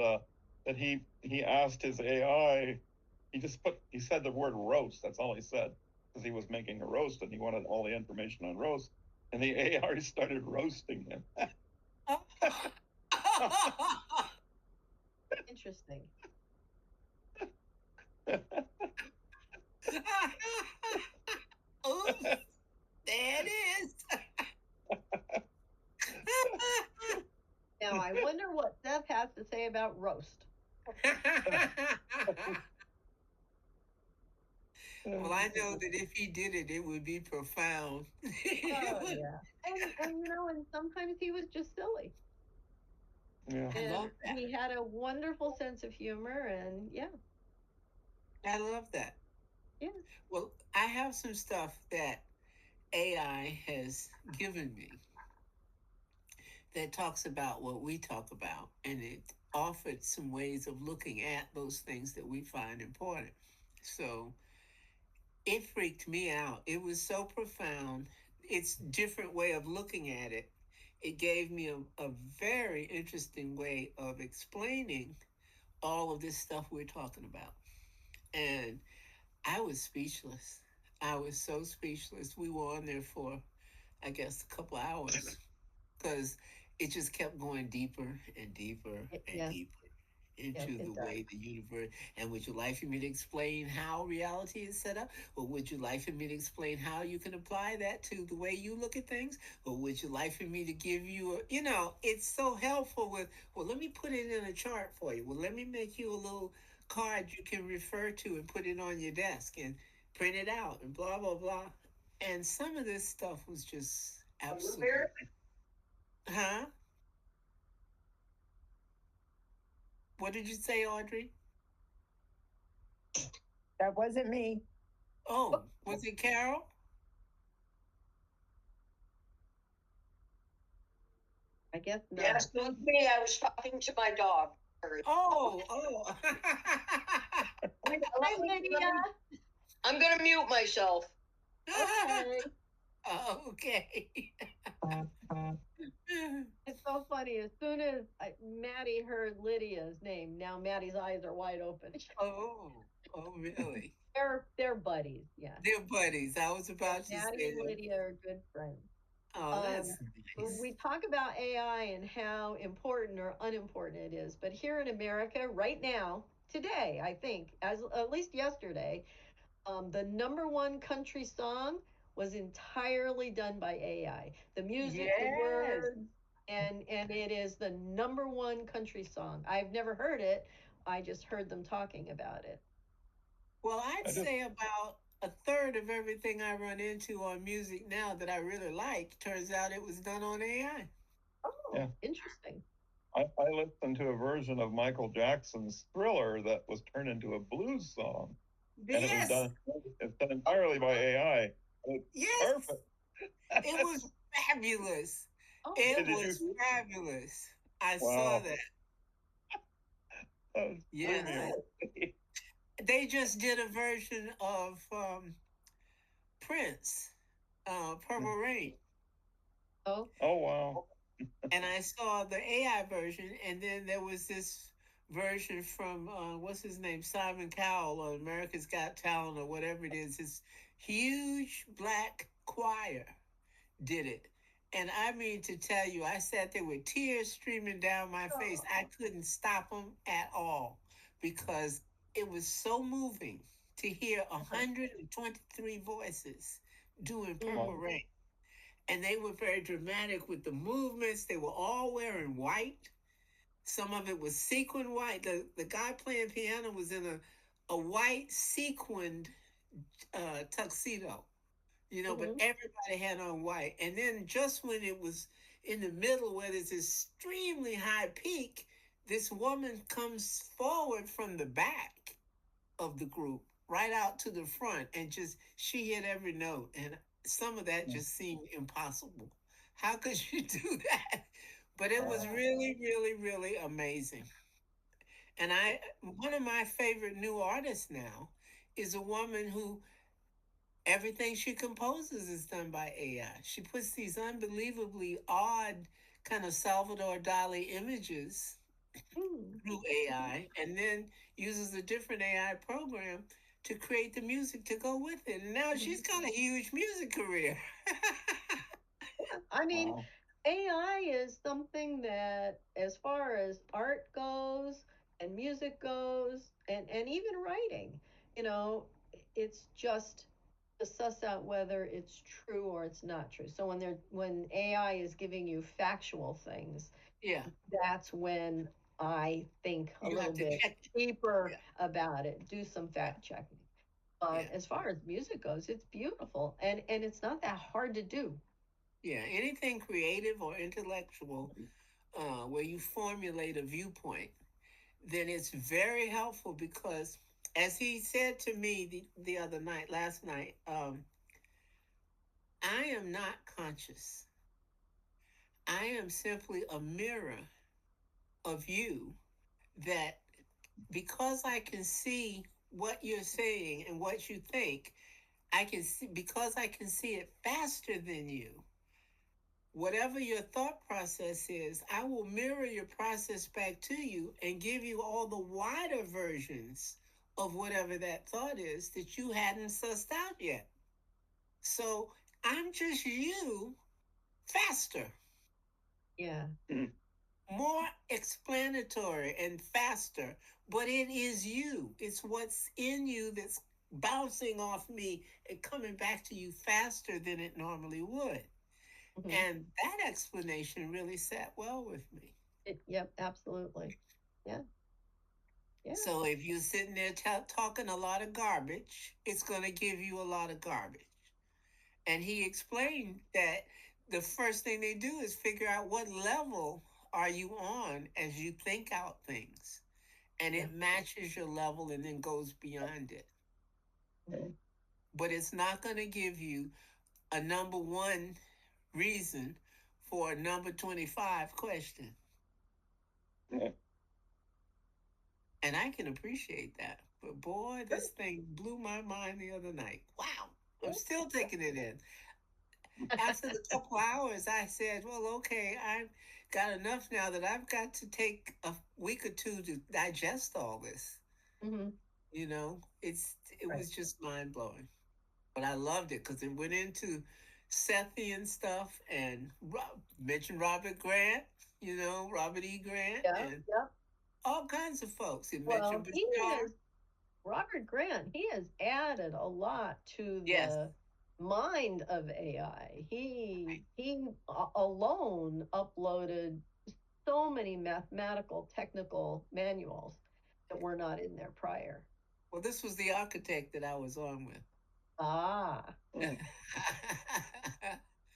that he asked his AI. He said the word roast. That's all he said because he was making a roast and he wanted all the information on roast. And the AI started roasting him. interesting. Oops, there it is. Now I wonder what Seth has to say about roast. Well, I know that if he did it, it would be profound. Oh yeah. And sometimes he was just silly. Yeah. I And love that. he had a wonderful sense of humor and yeah, I love that. yeah. Well, I have some stuff that AI has given me that talks about what we talk about, and it offered some ways of looking at those things that we find important. So it freaked me out. It was so profound. It's a different way of looking at it. It gave me a very interesting way of explaining all of this stuff we're talking about. And I was speechless. I was so speechless. We were on there for, I guess, a couple hours because it just kept going deeper and deeper and Yes, deeper yes, into the it does. way the universe. And would you like for me to explain how reality is set up? Or would you like for me to explain how you can apply that to the way you look at things? Or would you like for me to give you it's so helpful with, well, let me put it in a chart for you. Well, let me make you a little card you can refer to and put it on your desk. And print it out, and blah, blah, blah. And some of this stuff was just absolutely. Huh? What did you say, Audrey? That wasn't me. Oh, was it Carol? I guess not. Yes, it was me. I was talking to my dog. Oh, oh. Hi, Lydia. I'm going to mute myself. Okay. Okay. It's so funny. As soon as Maddie heard Lydia's name, now Maddie's eyes are wide open. Oh, oh, really? They're buddies. Yeah. They're buddies. I was about to Maddie say and that. Lydia are good friends. Oh, that's When nice. we talk about AI and how important or unimportant it is, but here in America, right now, today, I think, as at least yesterday, the number one country song was entirely done by AI. The music, the Yes. words, and it is the number one country song. I've never heard it. I just heard them talking about it. Well, I'd I just say about a third of everything I run into on music now that I really like turns out it was done on AI. Oh, yeah. interesting. I listened to a version of Michael Jackson's Thriller that was turned into a blues song, and it was Yes. done. It's done entirely by AI. It's Yes. perfect. It was fabulous. Oh, It Did you was see it? fabulous. I saw Wow. that. That blew me Yes. away. They just did a version of Prince, Purple Rain. oh, Oh wow. And I saw the AI version, and then there was this version from what's his name, Simon Cowell on America's Got Talent or whatever it is. This huge black choir did it, and I mean to tell you, I sat there with tears streaming down my face. I couldn't stop them at all because it was so moving to hear 123 voices doing Purple Wow. Rain. And they were very dramatic with the movements. They were all wearing white. Some of it was sequin white. The guy playing piano was in a white sequined tuxedo, but everybody had on white. And then just when it was in the middle where there's this extremely high peak, this woman comes forward from the back of the group right out to the front and just she hit every note, and some of that just seemed impossible. How could you do that? But it was really, really, really amazing. And one of my favorite new artists now is a woman who everything she composes is done by AI. She puts these unbelievably odd kind of Salvador Dali images through AI and then uses a different AI program to create the music to go with it. And now she's got a huge music career. I mean, Wow. AI is something that, as far as art goes and music goes, and even writing, you know, it's just to suss out whether it's true or it's not true. So when AI is giving you factual things, Yeah. that's when I think a You little have to bit check. deeper Yeah. about it, do some Yeah. fact checking. But Yeah. as far as music goes, it's beautiful and it's not that hard to do. Yeah. Anything creative or intellectual where you formulate a viewpoint, then it's very helpful because, as he said to me the other night, last night, I am not conscious. I am simply a mirror of you that because I can see what you're saying and what you think, I can see because I can see it faster than you. Whatever your thought process is, I will mirror your process back to you and give you all the wider versions of whatever that thought is that you hadn't sussed out yet. So I'm just you faster, Yeah. more explanatory and faster, but it is you. It's what's in you that's bouncing off me and coming back to you faster than it normally would. And that explanation really sat well with me. Yep, absolutely. Yeah. Yeah. So if you're sitting there talking a lot of garbage, it's going to give you a lot of garbage. And he explained that the first thing they do is figure out what level are you on as you think out things. And Yeah. it matches your level and then goes beyond it. Mhm. But it's not going to give you a number one reason for a number 25 question. Yeah. And I can appreciate that. But boy, Sure. this thing blew my mind the other night. Wow. I'm Yeah. still taking it in. After the couple hours, I said, well, okay, I've got enough now that I've got to take a week or two to digest all this. Hmm. It Right. was just mind blowing. But I loved it because it went into Sethian stuff and mentioned Robert Grant, Robert E. Grant, Yeah. and Yeah. all kinds of folks. It mentioned Well, he Bashar. has Robert Grant. He has added a lot to Yes. the mind of AI. Right. He alone uploaded so many mathematical technical manuals that were not in there prior. Well, this was the architect that I was on with. Ah, Mm.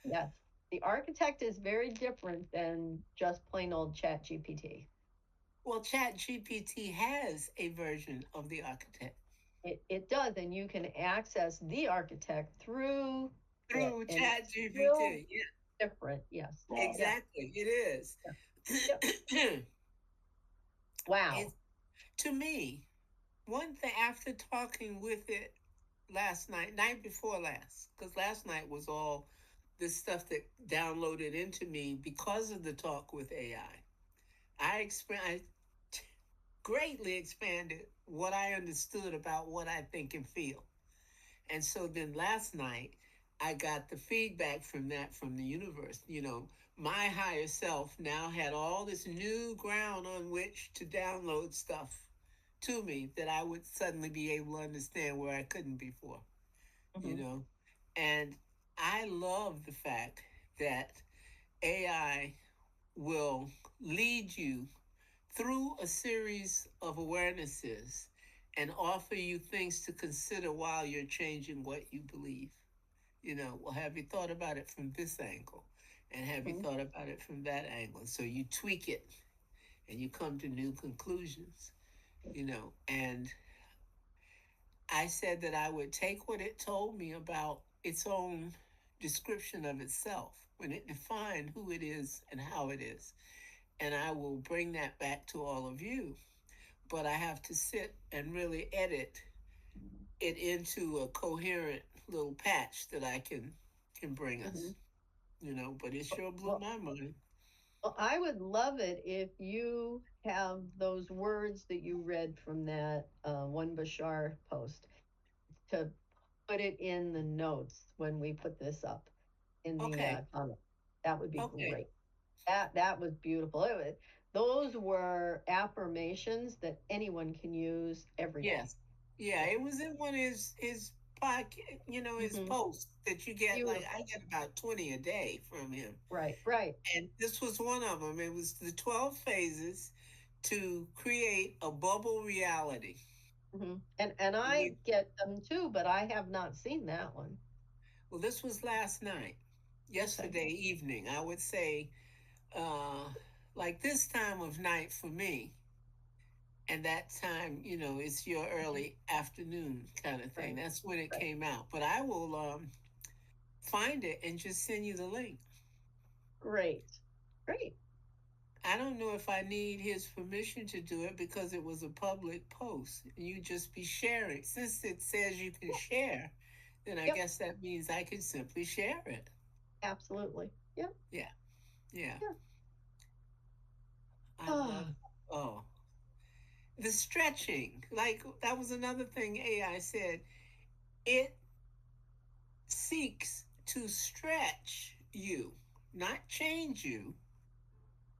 yes. The architect is very different than just plain old chat GPT. Well, Chat GPT has a version of the architect It does, and you can access the architect through it, through and Chat it's still GPT. Yeah, different. Yes. Wow. Yeah. exactly. It is. Yeah. Yep. Wow. It's to me one thing after talking with it last night before last, because last night was all this stuff that downloaded into me because of the talk with AI. I greatly expanded what I understood about what I think and feel. And so then last night, I got the feedback from that from the universe. My higher self now had all this new ground on which to download stuff to me that I would suddenly be able to understand where I couldn't before, you Hmm. know? And I love the fact that AI will lead you through a series of awarenesses and offer you things to consider while you're changing what you believe. Well, have you thought about it from this angle? And have you Hmm. thought about it from that angle? So you tweak it and you come to new conclusions, And I said that I would take what it told me about its own description of itself when it defined who it is and how it is. And I will bring that back to all of you. But I have to sit and really edit it into a coherent little patch that I can bring Hmm. us, but it sure blew Well, my mind. well, I would love it if you have those words that you read from that one Bashar post to put it in the notes when we put this up in the Okay. comment. That would be Okay. great. That was beautiful. Those were affirmations that anyone can use every day. Yes. Yeah, Yeah. it was in one of his podcast, his Hmm. posts that you get, like I Beautiful. get about 20 a day from him. Right. Right. And this was one of them. It was the 12 phases to create a bubble reality. Hmm. And I We, get them too, but I have not seen that one. well, this was last night, Okay. yesterday evening, I would say, uh, like this time of night for me. And that time, it's your Mhm. early afternoon kind of thing. Right. That's when it Right. came out. But I will find it and just send you the link. Great. Great. I don't know if I need his permission to do it because it was a public post. You just be sharing. Since it says you can share, then I Yep. guess that means I can simply share it. Absolutely. Yep. Yeah, yeah. Yeah. I love. Ah. Oh, the stretching. Like that was another thing AI said. It seeks to stretch you, not change you,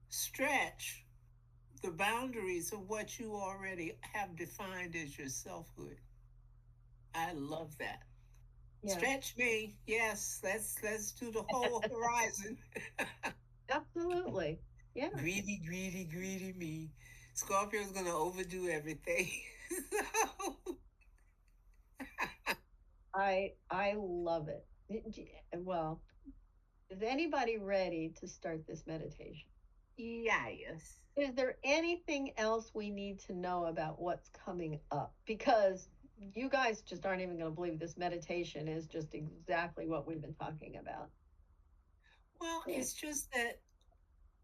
stretch the boundaries of what you already have defined as your selfhood. I love that. Yeah. Stretch me. Yes, let's do the whole horizon. Absolutely. Yeah. Greedy, greedy, greedy me. Scorpio's gonna overdo everything. So, I love it. Well, is anybody ready to start this meditation? yes. Is there anything else we need to know about what's coming up? Because you guys just aren't even going to believe this meditation is just exactly what we've been talking about. Well, Yeah. it's just that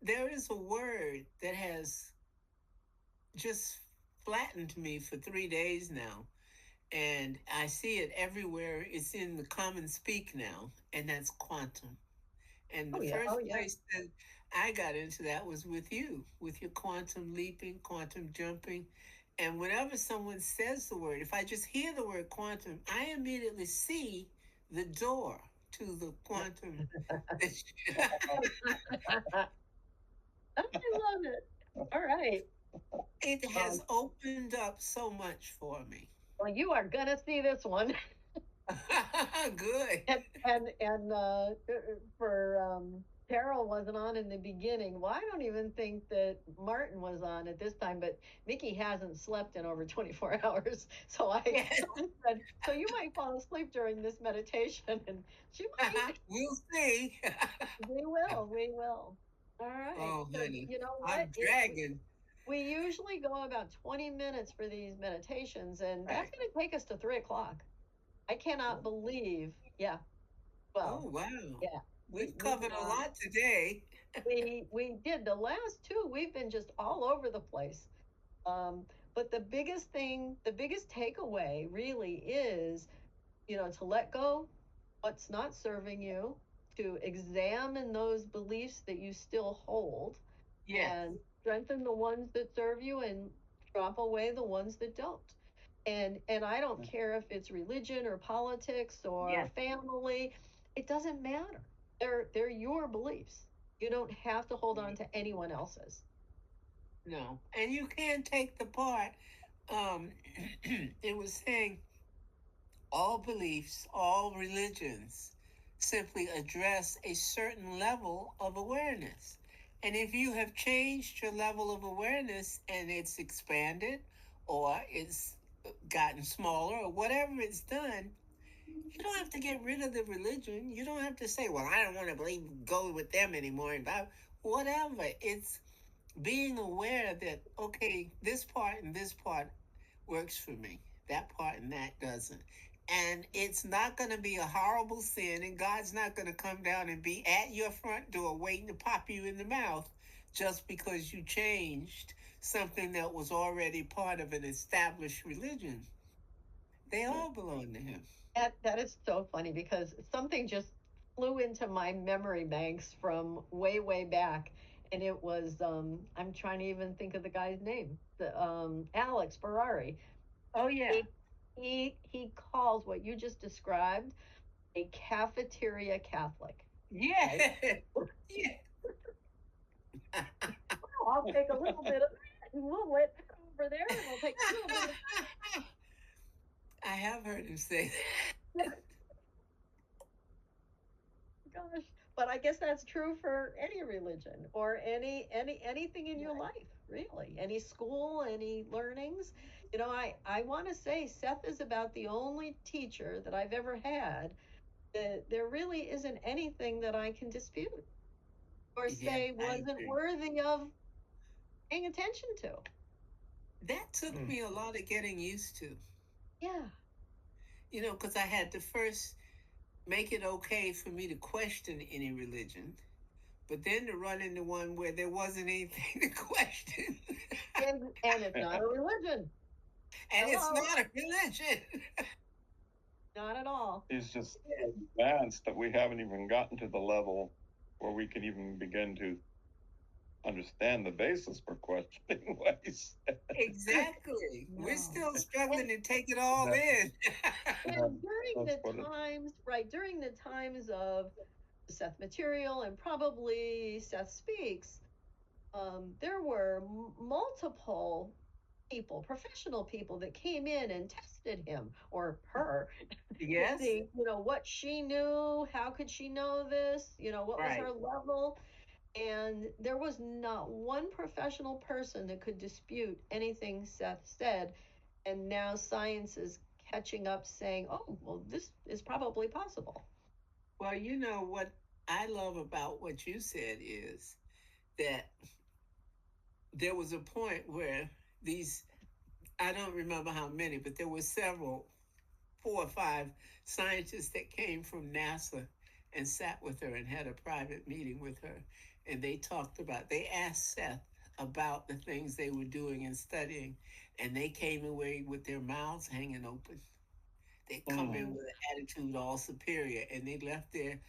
there is a word that has just flattened me for 3 days now. And I see it everywhere. It's in the common speak now, and that's quantum. And Oh the yeah. first Oh yeah. place that I got into that was with you, with your quantum leaping, quantum jumping. And whenever someone says the word, if I just hear the word quantum, I immediately see the door to the quantum. I love it. All right. It Um, has opened up so much for me. well, you are gonna see this one. Good. And for Carol wasn't on in the beginning. Well, I don't even think that Martin was on at this time, but Mickey hasn't slept in over 24 hours. So Yes. I said, so you might fall asleep during this meditation, and she might. We'll see. We will. All right. Oh, So honey, you know what? I'm dragging. We usually go about 20 minutes for these meditations, and that's Right. going to take us to 3 o'clock. I cannot Oh, believe. Yeah. Well, oh, wow. yeah. We've We covered a lot today. we did the last two. We've been just all over the place. But the biggest thing, the biggest takeaway, really is to let go what's not serving you, to examine those beliefs that you still hold, Yes, and strengthen the ones that serve you and drop away the ones that don't. And I don't care if it's religion or politics or yes, family, it doesn't matter. They're your beliefs. You don't have to hold on yes. to anyone else's. No. And you can take the part. Um, it was saying all beliefs, all religions simply address a certain level of awareness. And if you have changed your level of awareness and it's expanded or it's gotten smaller or whatever it's done, you don't have to get rid of the religion. You don't have to say, well, I don't want to believe, go with them anymore. And whatever. It's being aware that, okay, this part and this part works for me. That part and that doesn't. And it's not going to be a horrible sin, and God's not going to come down and be at your front door waiting to pop you in the mouth just because you changed something that was already part of an established religion. They all belong to Him. That is so funny because something just flew into my memory banks from way back, and it was I'm trying to even think of the guy's name, the Alex Ferrari. Oh, yeah. He he calls what you just described a cafeteria Catholic, right? Yeah. Yeah. Well, I'll take a little bit of that and we'll let that over there, and we'll take a little bit of I have heard him say that. Gosh, but I guess that's true for any religion or anything in your life, really. Any school, any learnings. I want to say Seth is about the only teacher that I've ever had that there really isn't anything that I can dispute or that. Yeah, say I wasn't agree. worthy of paying attention to. That took me a lot of getting used to, Yeah. because I had to first make it okay for me to question any religion, but then to run into one where there wasn't anything to question. And it's not a religion. And it's Hello. not a religion. Not at all. He's just so advanced that we haven't even gotten to the level where we can even begin to understand the basis for questioning what he said. Exactly. We're No. still struggling to take it all in. And during That's the what it, times, right, during the times of Seth Material and probably Seth Speaks, there were multiple people, professional people that came in and tested him or her to Yes. see, what she knew, how could she know this, what was Right. her level. And there was not one professional person that could dispute anything Seth said. And now science is catching up saying, oh, well, this is probably possible. Well, you know what I love about what you said is that there was a point where these, I don't remember how many, but there were several, 4 or 5 scientists that came from NASA and sat with her and had a private meeting with her. And they asked Seth about the things they were doing and studying, and they came away with their mouths hanging open. They come in with an attitude all superior, and they left there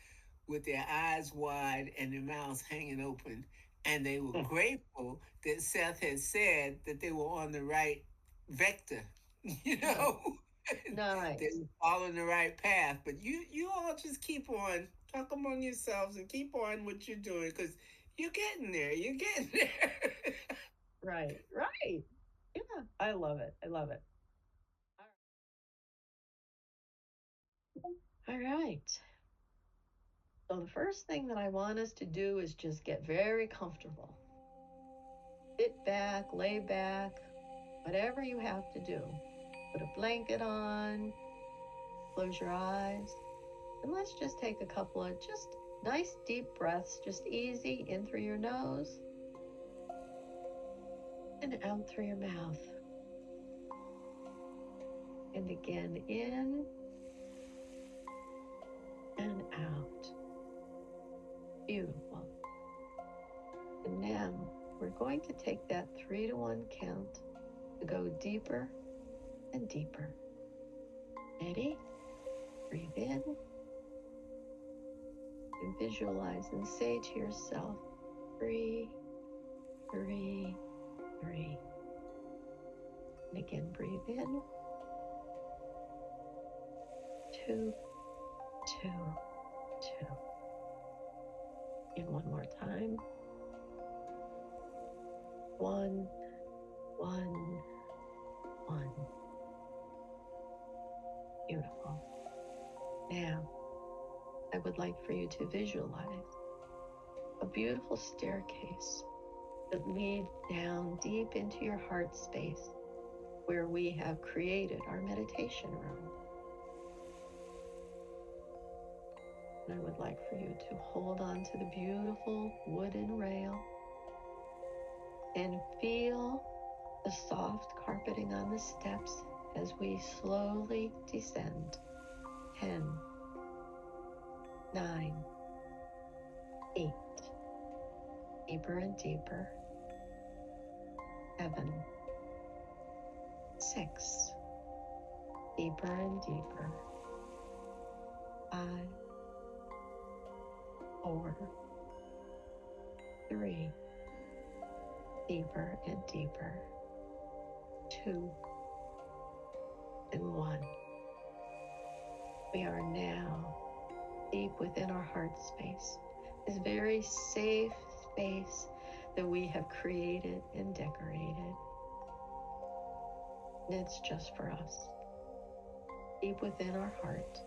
with their eyes wide and their mouths hanging open. And they were grateful that Seth had said that they were on the right vector, you know. They Nice. were following the right path. But you all just keep on, talk among yourselves and keep on what you're doing, because you're getting there. You're getting there. Right. Right. Yeah. I love it. I love it. All right. So the first thing that I want us to do is just get very comfortable. Sit back, lay back, whatever you have to do. Put a blanket on, close your eyes, and let's just take a couple of just nice deep breaths, just easy in through your nose and out through your mouth. And again, in and out. Beautiful. And now we're going to take that 3 to 1 count to go deeper and deeper. Ready? Breathe in and visualize and say to yourself, 3, 3, 3. And again, breathe in, 2, 2, 2. And one more time. 1, 1, 1. Beautiful. Now, I would like for you to visualize a beautiful staircase that leads down deep into your heart space where we have created our meditation room. And I would like for you to hold on to the beautiful wooden rail and feel the soft carpeting on the steps as we slowly descend. 10, 9, 8, deeper and deeper. 7, 6, deeper and deeper. 5, 4, 3, deeper and deeper. 2, and 1. We are now deep within our heart space, this very safe space that we have created and decorated. And it's just for us, deep within our heart.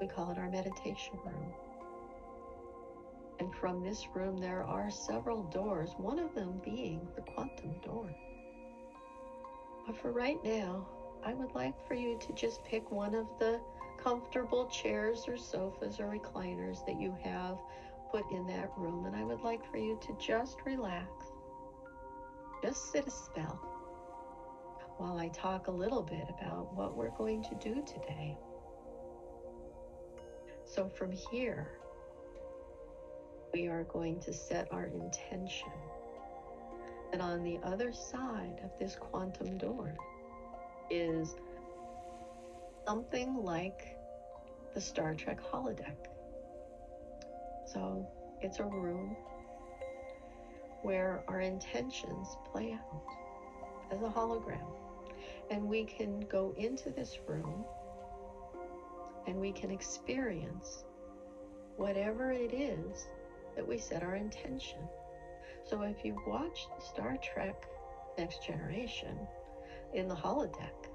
We call it our meditation room. And from this room, there are several doors, one of them being the quantum door. But for right now, I would like for you to just pick one of the comfortable chairs or sofas or recliners that you have put in that room, and I would like for you to just relax. Just sit a spell while I talk a little bit about what we're going to do today. So from here, we are going to set our intention that on the other side of this quantum door is something like the Star Trek holodeck. So it's a room where our intentions play out as a hologram. And we can go into this room and we can experience whatever it is that we set our intention. So if you've watched Star Trek Next Generation in the holodeck,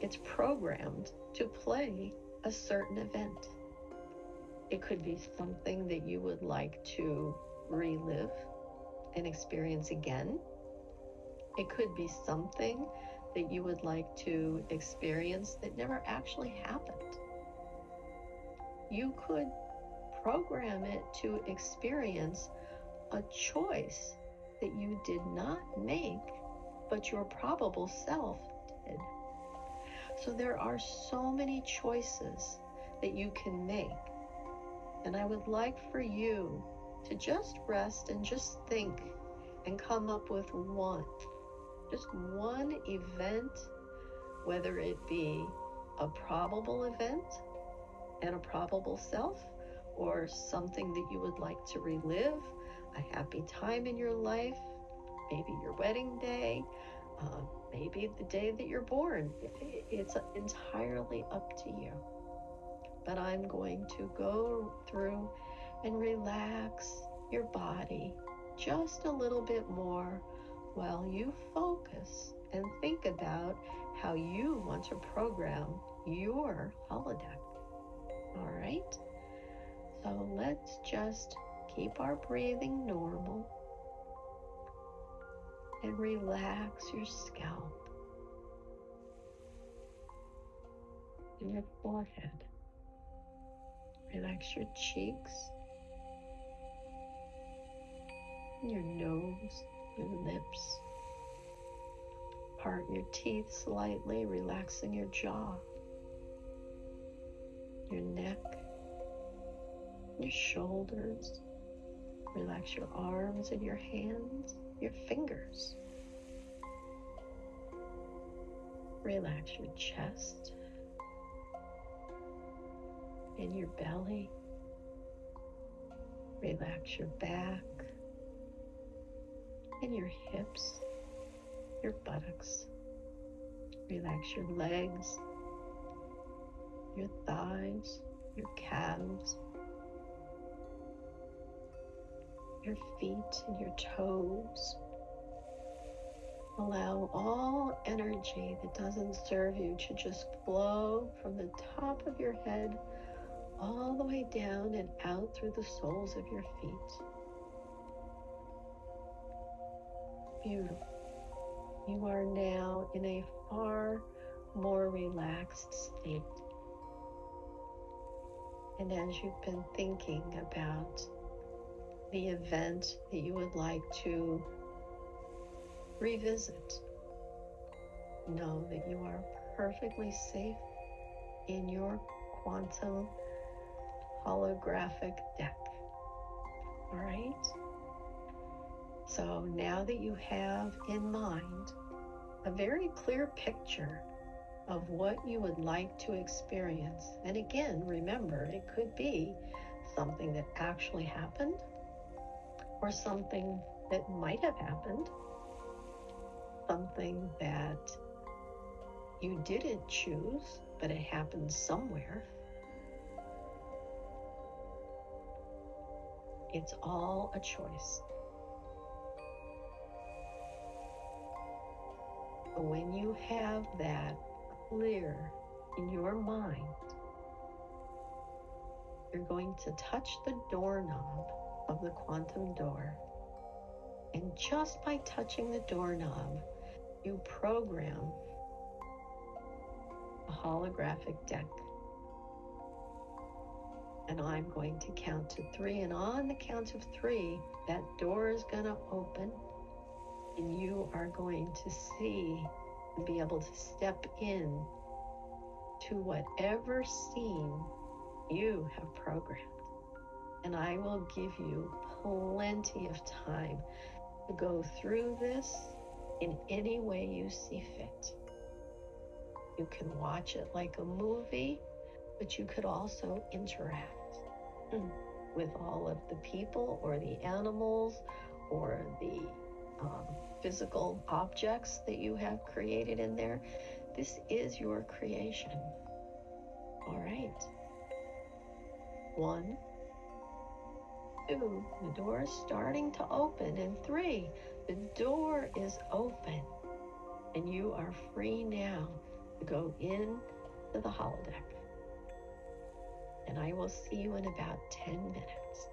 it's programmed to play a certain event. It could be something that you would like to relive and experience again. It could be something that you would like to experience that never actually happened. You could program it to experience a choice that you did not make, but your probable self did. So there are so many choices that you can make. And I would like for you to just rest and just think and come up with just one event, whether it be a probable event and a probable self, or something that you would like to relive, a happy time in your life, maybe your wedding day, maybe the day that you're born. It's entirely up to you. But I'm going to go through and relax your body just a little bit more while you focus and think about how you want to program your holodeck. All right? So let's just keep our breathing normal and relax your scalp and your forehead. Relax your cheeks, your nose, your lips. Part your teeth slightly, relaxing your jaw, your neck, your shoulders. Relax your arms and your hands, your fingers. Relax your chest and your belly. Relax your back and your hips, your buttocks. Relax your legs, your thighs, your calves, your feet and your toes. Allow all energy that doesn't serve you to just flow from the top of your head all the way down and out through the soles of your feet. Beautiful. You are now in a far more relaxed state. And as you've been thinking about the event that you would like to revisit, know that you are perfectly safe in your quantum holographic deck. All right? So now that you have in mind a very clear picture of what you would like to experience, and again, remember, it could be something that actually happened or something that might have happened, something that you didn't choose, but it happened somewhere. It's all a choice. But when you have that clear in your mind, you're going to touch the doorknob of the quantum door. And just by touching the doorknob, you program a holographic deck. And I'm going to count to 3. And on the count of 3, that door is going to open. And you are going to see and be able to step in to whatever scene you have programmed. And I will give you plenty of time to go through this in any way you see fit. You can watch it like a movie, but you could also interact with all of the people or the animals or the physical objects that you have created in there. This is your creation. All right. 1, 2, the door is starting to open. And 3, the door is open. And you are free now to go in to the holodeck. and I will see you in about 10 minutes.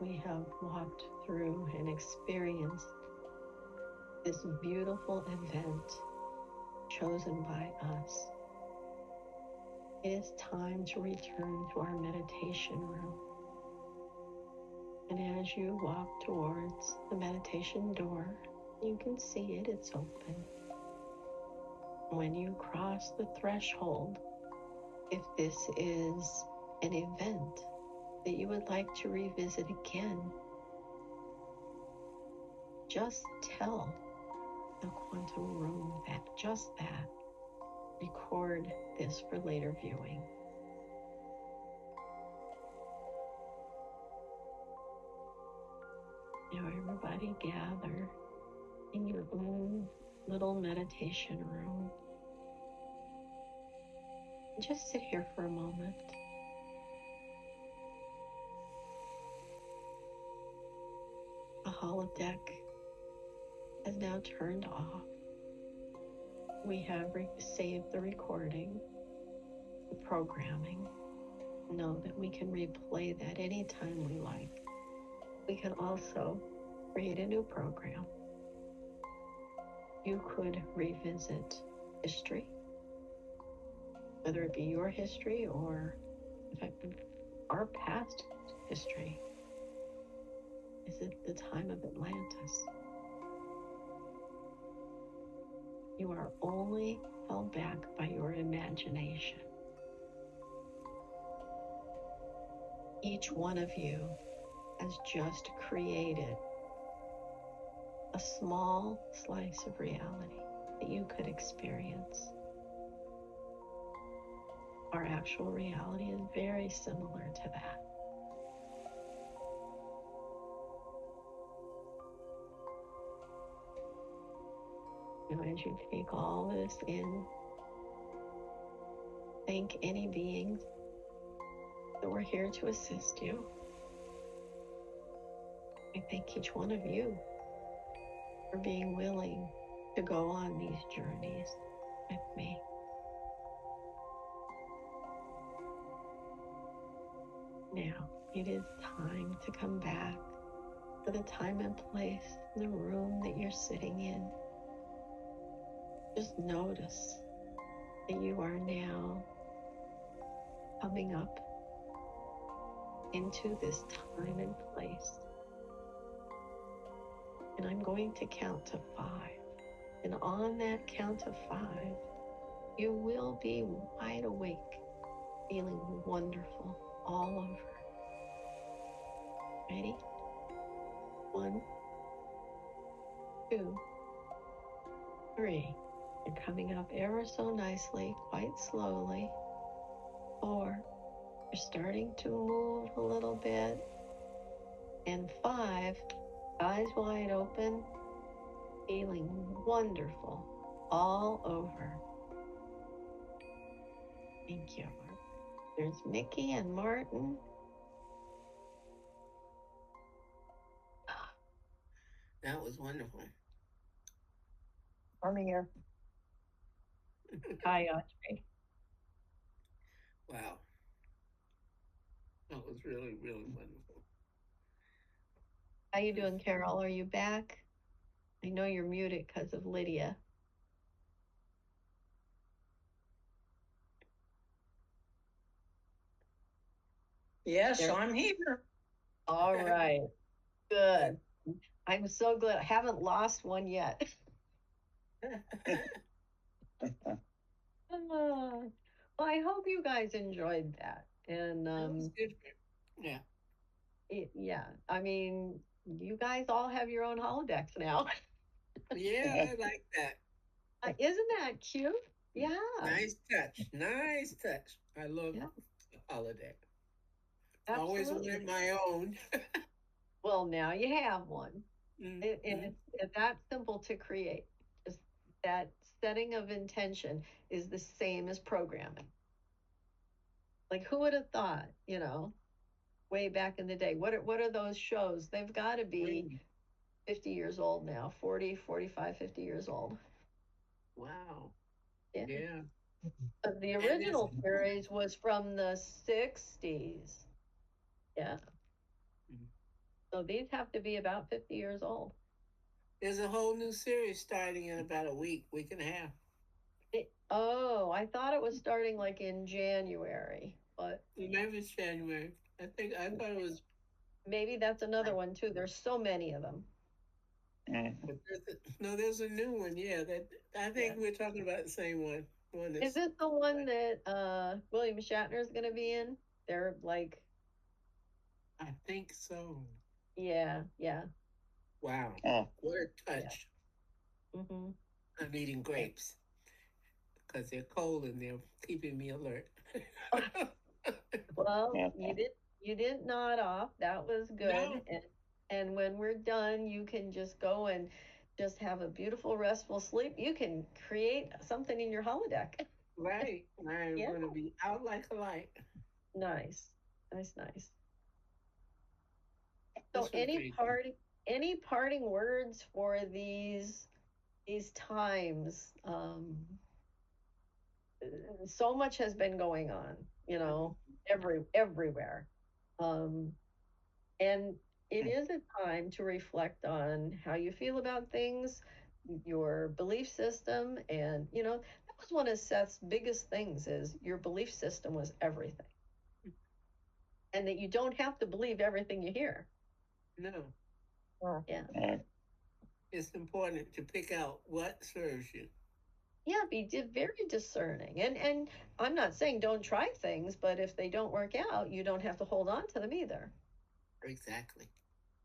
we have walked through and experienced this beautiful event chosen by us, it is time to return to our meditation room. And as you walk towards the meditation door, you can see it, it's open. When you cross the threshold, if this is an event that you would like to revisit again, just tell the quantum room that, just that. Record this for later viewing. Now everybody gather in your own little meditation room. And just sit here for a moment. The holodeck has now turned off. We have saved the recording, the programming. Know that we can replay that anytime we like. We can also create a new program. You could revisit history, whether it be your history or, in fact, our past history. Is it the time of Atlantis? You are only held back by your imagination. Each one of you has just created a small slice of reality that you could experience. Our actual reality is very similar to that. Now, as you take all this in, thank any beings that were here to assist you. I thank each one of you for being willing to go on these journeys with me. Now, it is time to come back to the time and place, the room that you're sitting in. Just notice that you are now coming up into this time and place. And I'm going to count to 5. And on that count of 5, you will be wide awake, feeling wonderful all over. Ready? 1, 2, 3. You're coming up ever so nicely, quite slowly. 4. You're starting to move a little bit. And 5, eyes wide open, feeling wonderful all over. Thank you. There's Mickey and Martin. That was wonderful. I'm here. Hi, Audrey. Wow. That was really, really wonderful. How you doing, Carol? Are you back? I know you're muted because of Lydia. Yes, There. I'm here. All right. Good. I'm so glad. I haven't lost one yet. Well, I hope you guys enjoyed that. And That was good. Yeah. yeah, I mean, you guys all have your own holodecks now. Yeah, I like that. Isn't that cute? Yeah. Nice touch. Nice touch. I love Yeah. the holodeck. Absolutely. Always wanted my own. Well, now you have one. Mm-hmm. And it's that simple to create. Just that setting of intention is the same as programming. Like, who would have thought, way back in the day? What are those shows? They've got to be 50 years old now, 40, 45, 50 years old. Wow. Yeah. Yeah. The original series was from the 60s. Yeah. So these have to be about 50 years old. There's a whole new series starting in about a week and a half. Oh, I thought it was starting like in January, but Maybe it's January. I thought it was. maybe that's another one too. There's so many of them. But there's a new one. Yeah, that I think we're talking about the same one. Is this the one that William Shatner is going to be in? They're like, I think so. yeah. Wow, what a touch! Mm-hmm. I'm eating grapes because they're cold and they're keeping me alert. Well, you didn't nod off. That was good. No. And when we're done, you can just go and just have a beautiful restful sleep. You can create something in your holodeck. Right. I'm Yeah. going to be out like a light. Nice. Nice. So This was great. any parting words for these times? So much has been going on, everywhere. Um, and it is a time to reflect on how you feel about things, your belief system, and that was one of Seth's biggest things is your belief system was everything. And that you don't have to believe everything you hear. No. Yeah. It's important to pick out what serves you. Yeah, be very discerning. And I'm not saying don't try things, but if they don't work out, you don't have to hold on to them either. Exactly.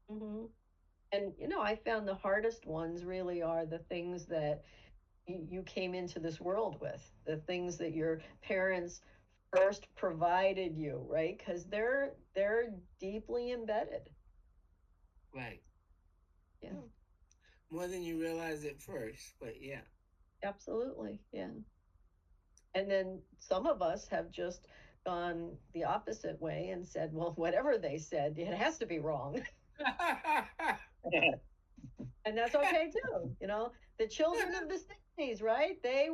Mm-hmm. And I found the hardest ones really are the things that you came into this world with, the things that your parents first provided you, right? Because they're deeply embedded. Right. Yeah. More than you realize at first, but yeah. Absolutely. Yeah. And then some of us have just gone the opposite way and said, well, whatever they said, it has to be wrong. And that's okay too. The children of the 60s, right? They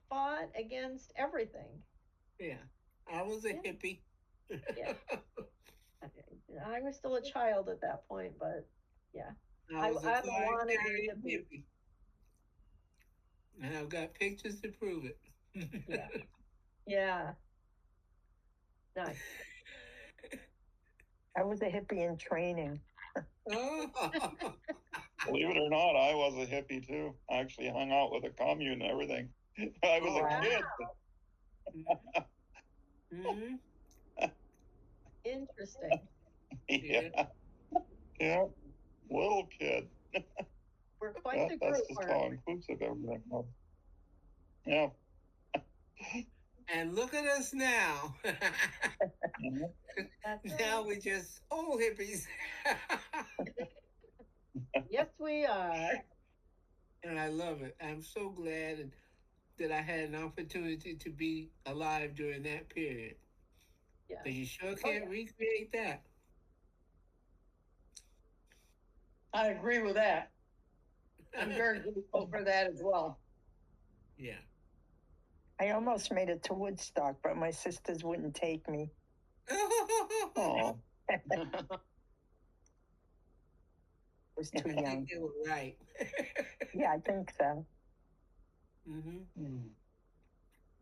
fought against everything. Yeah. I was a hippie. Yeah. I was still a child at that point, but yeah. I was a wanted to be. hippie. And I've got pictures to prove it. Yeah. Yeah. Nice. I was a hippie in training. Believe it or not, I was a hippie too. I actually hung out with a commune and everything. I was a kid. Mm-hmm. Interesting. Yeah. Little kid. We're quite the group. That's just how inclusive everything was. Yeah. And look at us now. Now we're just old hippies. Yes, we are. And I love it. I'm so glad that I had an opportunity to be alive during that period. Yeah. But you sure can't recreate that. I agree with that. I'm very grateful for that as well. Yeah. I almost made it to Woodstock, but my sisters wouldn't take me. Oh. Was too young. I think they were right. Yeah, I think so. Mm-hmm.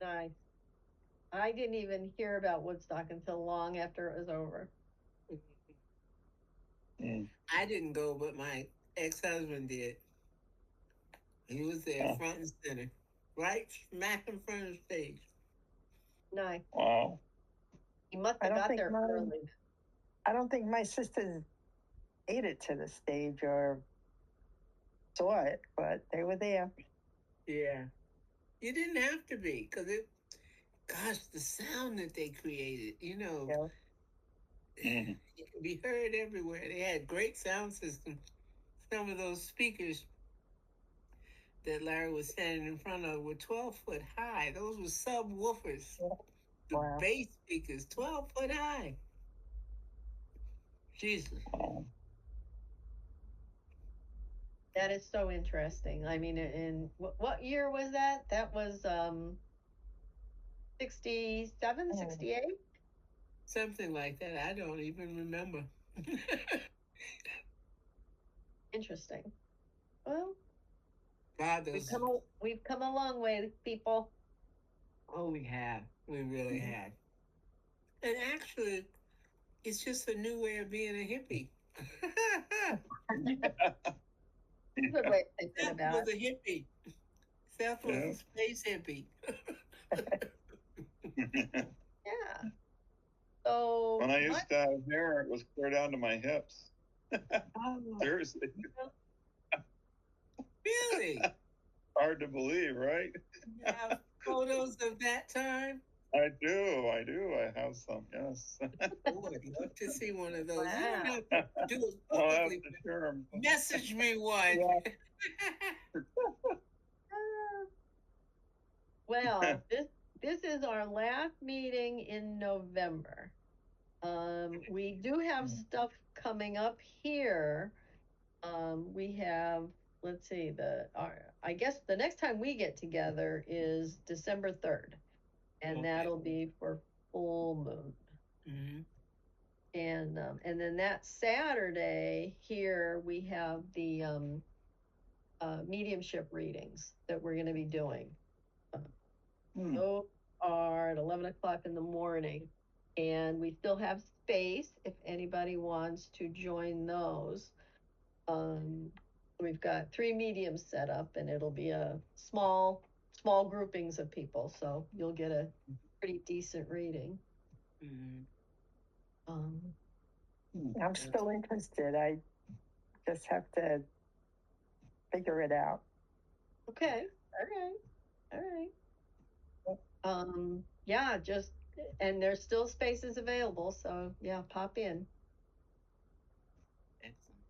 Nice. I didn't even hear about Woodstock until long after it was over. I didn't go, but my ex-husband did. He was there front and center, right smack in front of the stage. Nice. Wow. He must have got there early. I don't think my sisters made it to the stage or saw it, but they were there. Yeah. You didn't have to be, because the sound that they created, it can be heard everywhere. They had great sound systems. Some of those speakers that Larry was standing in front of were 12 foot high. Those were subwoofers. The bass speakers, 12 foot high. Jesus. That is so interesting. I mean, in what year was that? That was 67, 68? Something like that. I don't even remember. Interesting. Well, God, those. we've come a long way, people. Oh, we have. We really have. And actually, it's just a new way of being a hippie. Good way of thinking Seth about was it. a hippie. Seth was Yeah. a space hippie. Yeah. So When I used to have hair, it was clear down to my hips. oh, Seriously, Really? hard to believe, right? You have photos of that time? I do. I have some. Yes. Oh, I'd love to see one of those. You don't wow. have to do it I'll have publicly. to share 'em. Message me one. Yeah. Ah, well, this is our last meeting in November. We do have stuff coming up here. We have, let's see, I guess the next time we get together is December 3rd, and Okay. that'll be for full moon. Mm-hmm. And then that Saturday here we have the mediumship readings that we're going to be doing. Those are at 11 o'clock in the morning, and we still have space if anybody wants to join those. We've got 3 mediums set up, and it'll be a small groupings of people, so you'll get a pretty decent reading. Mm-hmm. I'm still interested. I just have to figure it out. Okay. All right. Yeah, and there's still spaces available, so yeah, pop in. Excellent.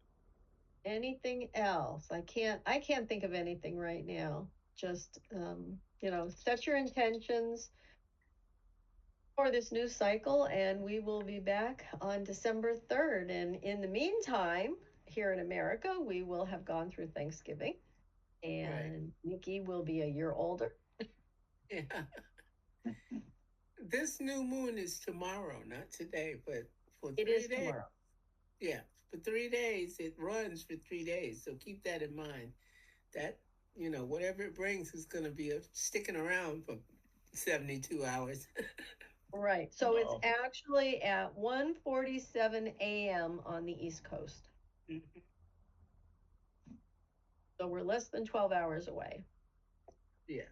Anything else? I can't think of anything right now. Just set your intentions for this new cycle, and we will be back on December 3rd. And in the meantime, here in America, we will have gone through Thanksgiving, and Right. Nikki will be a year older. Yeah. This new moon is tomorrow, not today, but for It 3 is days. tomorrow. Yeah, for 3 days. It runs for 3 days. So keep that in mind. That, whatever it brings is going to be sticking around for 72 hours. Right. So it's Wow. actually at 1:47 a.m. on the East Coast. Mhm. So we're less than 12 hours away. Yeah.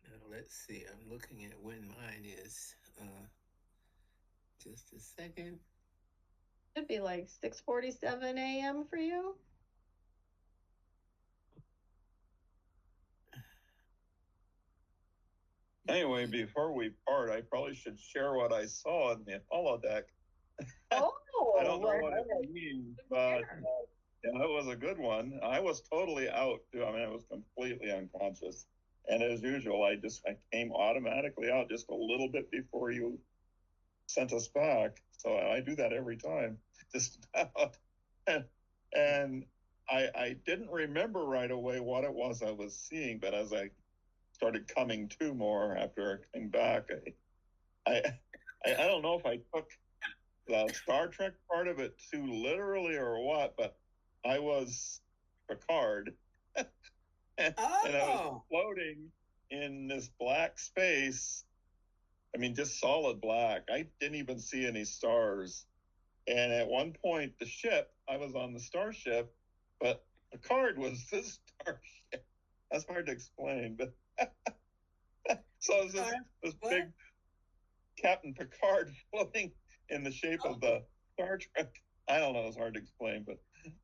Now, let's see. I'm looking at when mine is. Just a second. Should be like 6:47 a.m. for you. Anyway, before we part, I probably should share what I saw in the holodeck. Oh, I don't know well, what it means, but yeah, it was a good one. I was totally out too. I mean, I was completely unconscious. And as usual, I came automatically out just a little bit before you sent us back. So I do that every time, just about. And I didn't remember right away what it was I was seeing, but as I started coming to more after I came back, I don't know if I took the Star Trek part of it too literally or what, but I was Picard, and I was floating in this black space. I mean, just solid black. I didn't even see any stars. And at one point, I was on the starship, but Picard was the starship. That's hard to explain, but so it was this big Captain Picard floating in the shape of the Star Trek. I don't know, it's hard to explain, but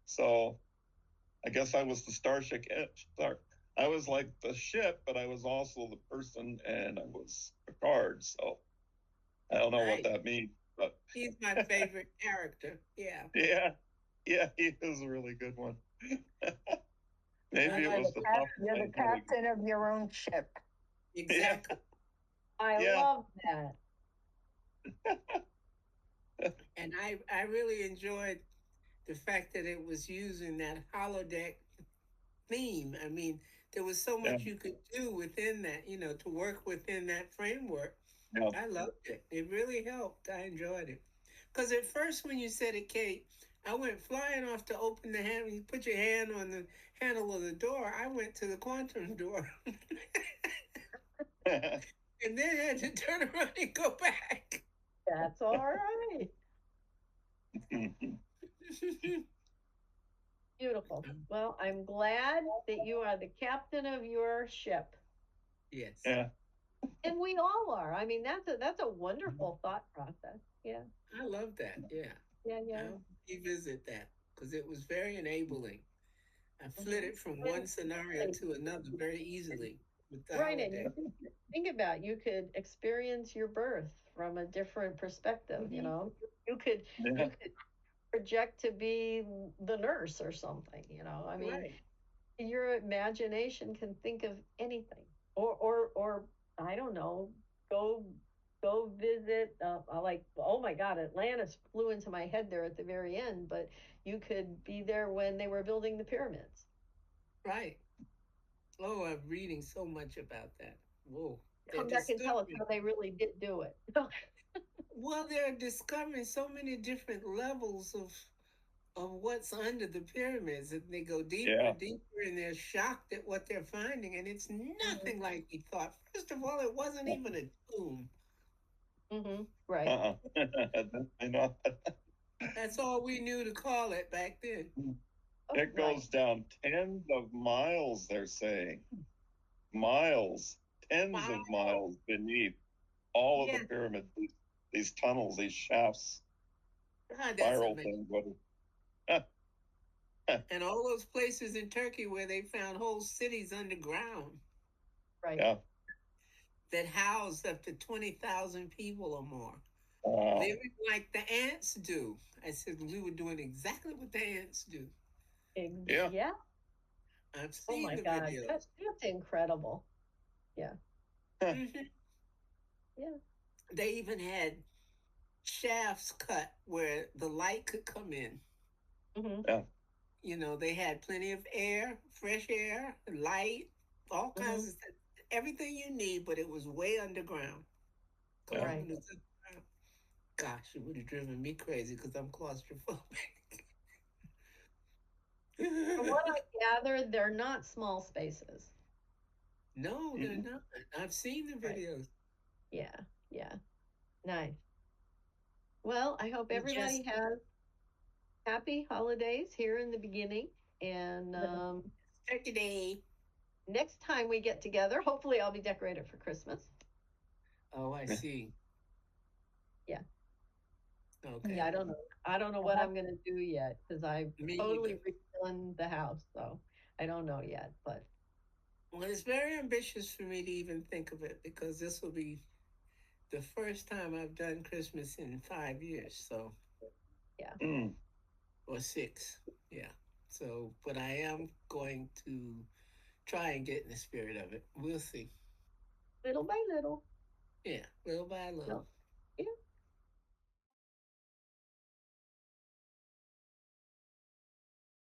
so I guess I was the starship. I was like the ship, but I was also the person, and I was Picard. So I don't know what that means, but he's my favorite character. Yeah. Yeah, he is a really good one. Maybe it was You're the captain of your own ship. Exactly. I love that. And I really enjoyed the fact that it was using that holodeck theme. I mean, there was so much you could do within that, to work within that framework. I loved it. It really helped. I enjoyed it. Because at first, when you said it, Kate, I went flying off to open the hand. You put your hand on the handle of the door. I went to the quantum door, and then had to turn around and go back. That's all right. Beautiful. Well, I'm glad that you are the captain of your ship. Yes, Yeah. And we all are. I mean, that's a wonderful thought process. Yeah. I love that. Yeah, Yeah, yeah. I'll revisit that because it was very enabling. I Mhm. flitted from And one scenario to another very easily with the right, and holodeck. you think about it, you could experience your birth from a different perspective, you Hmm. know. You could project to be the nurse or something, you know. I mean, Right. your imagination can think of anything. Or I don't know, go go visit like, oh my god, Atlantis flew into my head there at the very end, but you could be there when they were building the pyramids. Right. Oh, I'm reading so much about that. Whoa. They're Come back and tell us discovering. how they really did do it. Well, they're discovering so many different levels of what's under the pyramids, and they go deeper Yeah. and deeper, and they're shocked at what they're finding, and it's Mhm. nothing like we thought. First of all, it wasn't even a tomb. Right. Uh-uh. Definitely not. That's all we knew to call it back then. Oh, It right. goes down tens of miles, they're saying. Miles, tens of Wow. miles beneath all of the Yeah. pyramids, these tunnels, these shafts, God, that's spiral amazing. things. What? And all those places in Turkey where they found whole cities underground Right. Yeah. that housed up to 20,000 people or more, Wow. living like the ants do. I said, we were doing exactly what the ants do. Yeah. Yeah. I've Oh seen my the God. videos. That's incredible. Yeah. Hmm. Yeah. They even had shafts cut where the light could come in. Hmm. Yeah. You know, they had plenty of air, fresh air, light, all Hmm. kinds of stuff, everything you need, but it was way underground. Yeah. Right. Components underground. Gosh, it would have driven me crazy because I'm claustrophobic. From what I gathered, they're not small spaces. No, they're Mm-mm. not. I've seen the Right. videos. Yeah. Yeah. Nice. Well, I hope We everybody just has happy holidays here in the beginning. And Turkey Day. next time we get together, hopefully I'll be decorated for Christmas. Oh, I see. Yeah. Yeah, Okay. I don't know. I don't know what I'm gonna do yet because I've Me totally either. redone the house, so I don't know yet. But Well, it's very ambitious for me to even think of it because this will be the first time I've done Christmas in 5 years, so yeah, Mm. or six. Yeah. So, but I am going to try and get in the spirit of it. We'll see. little by little. Yeah, little by No, little.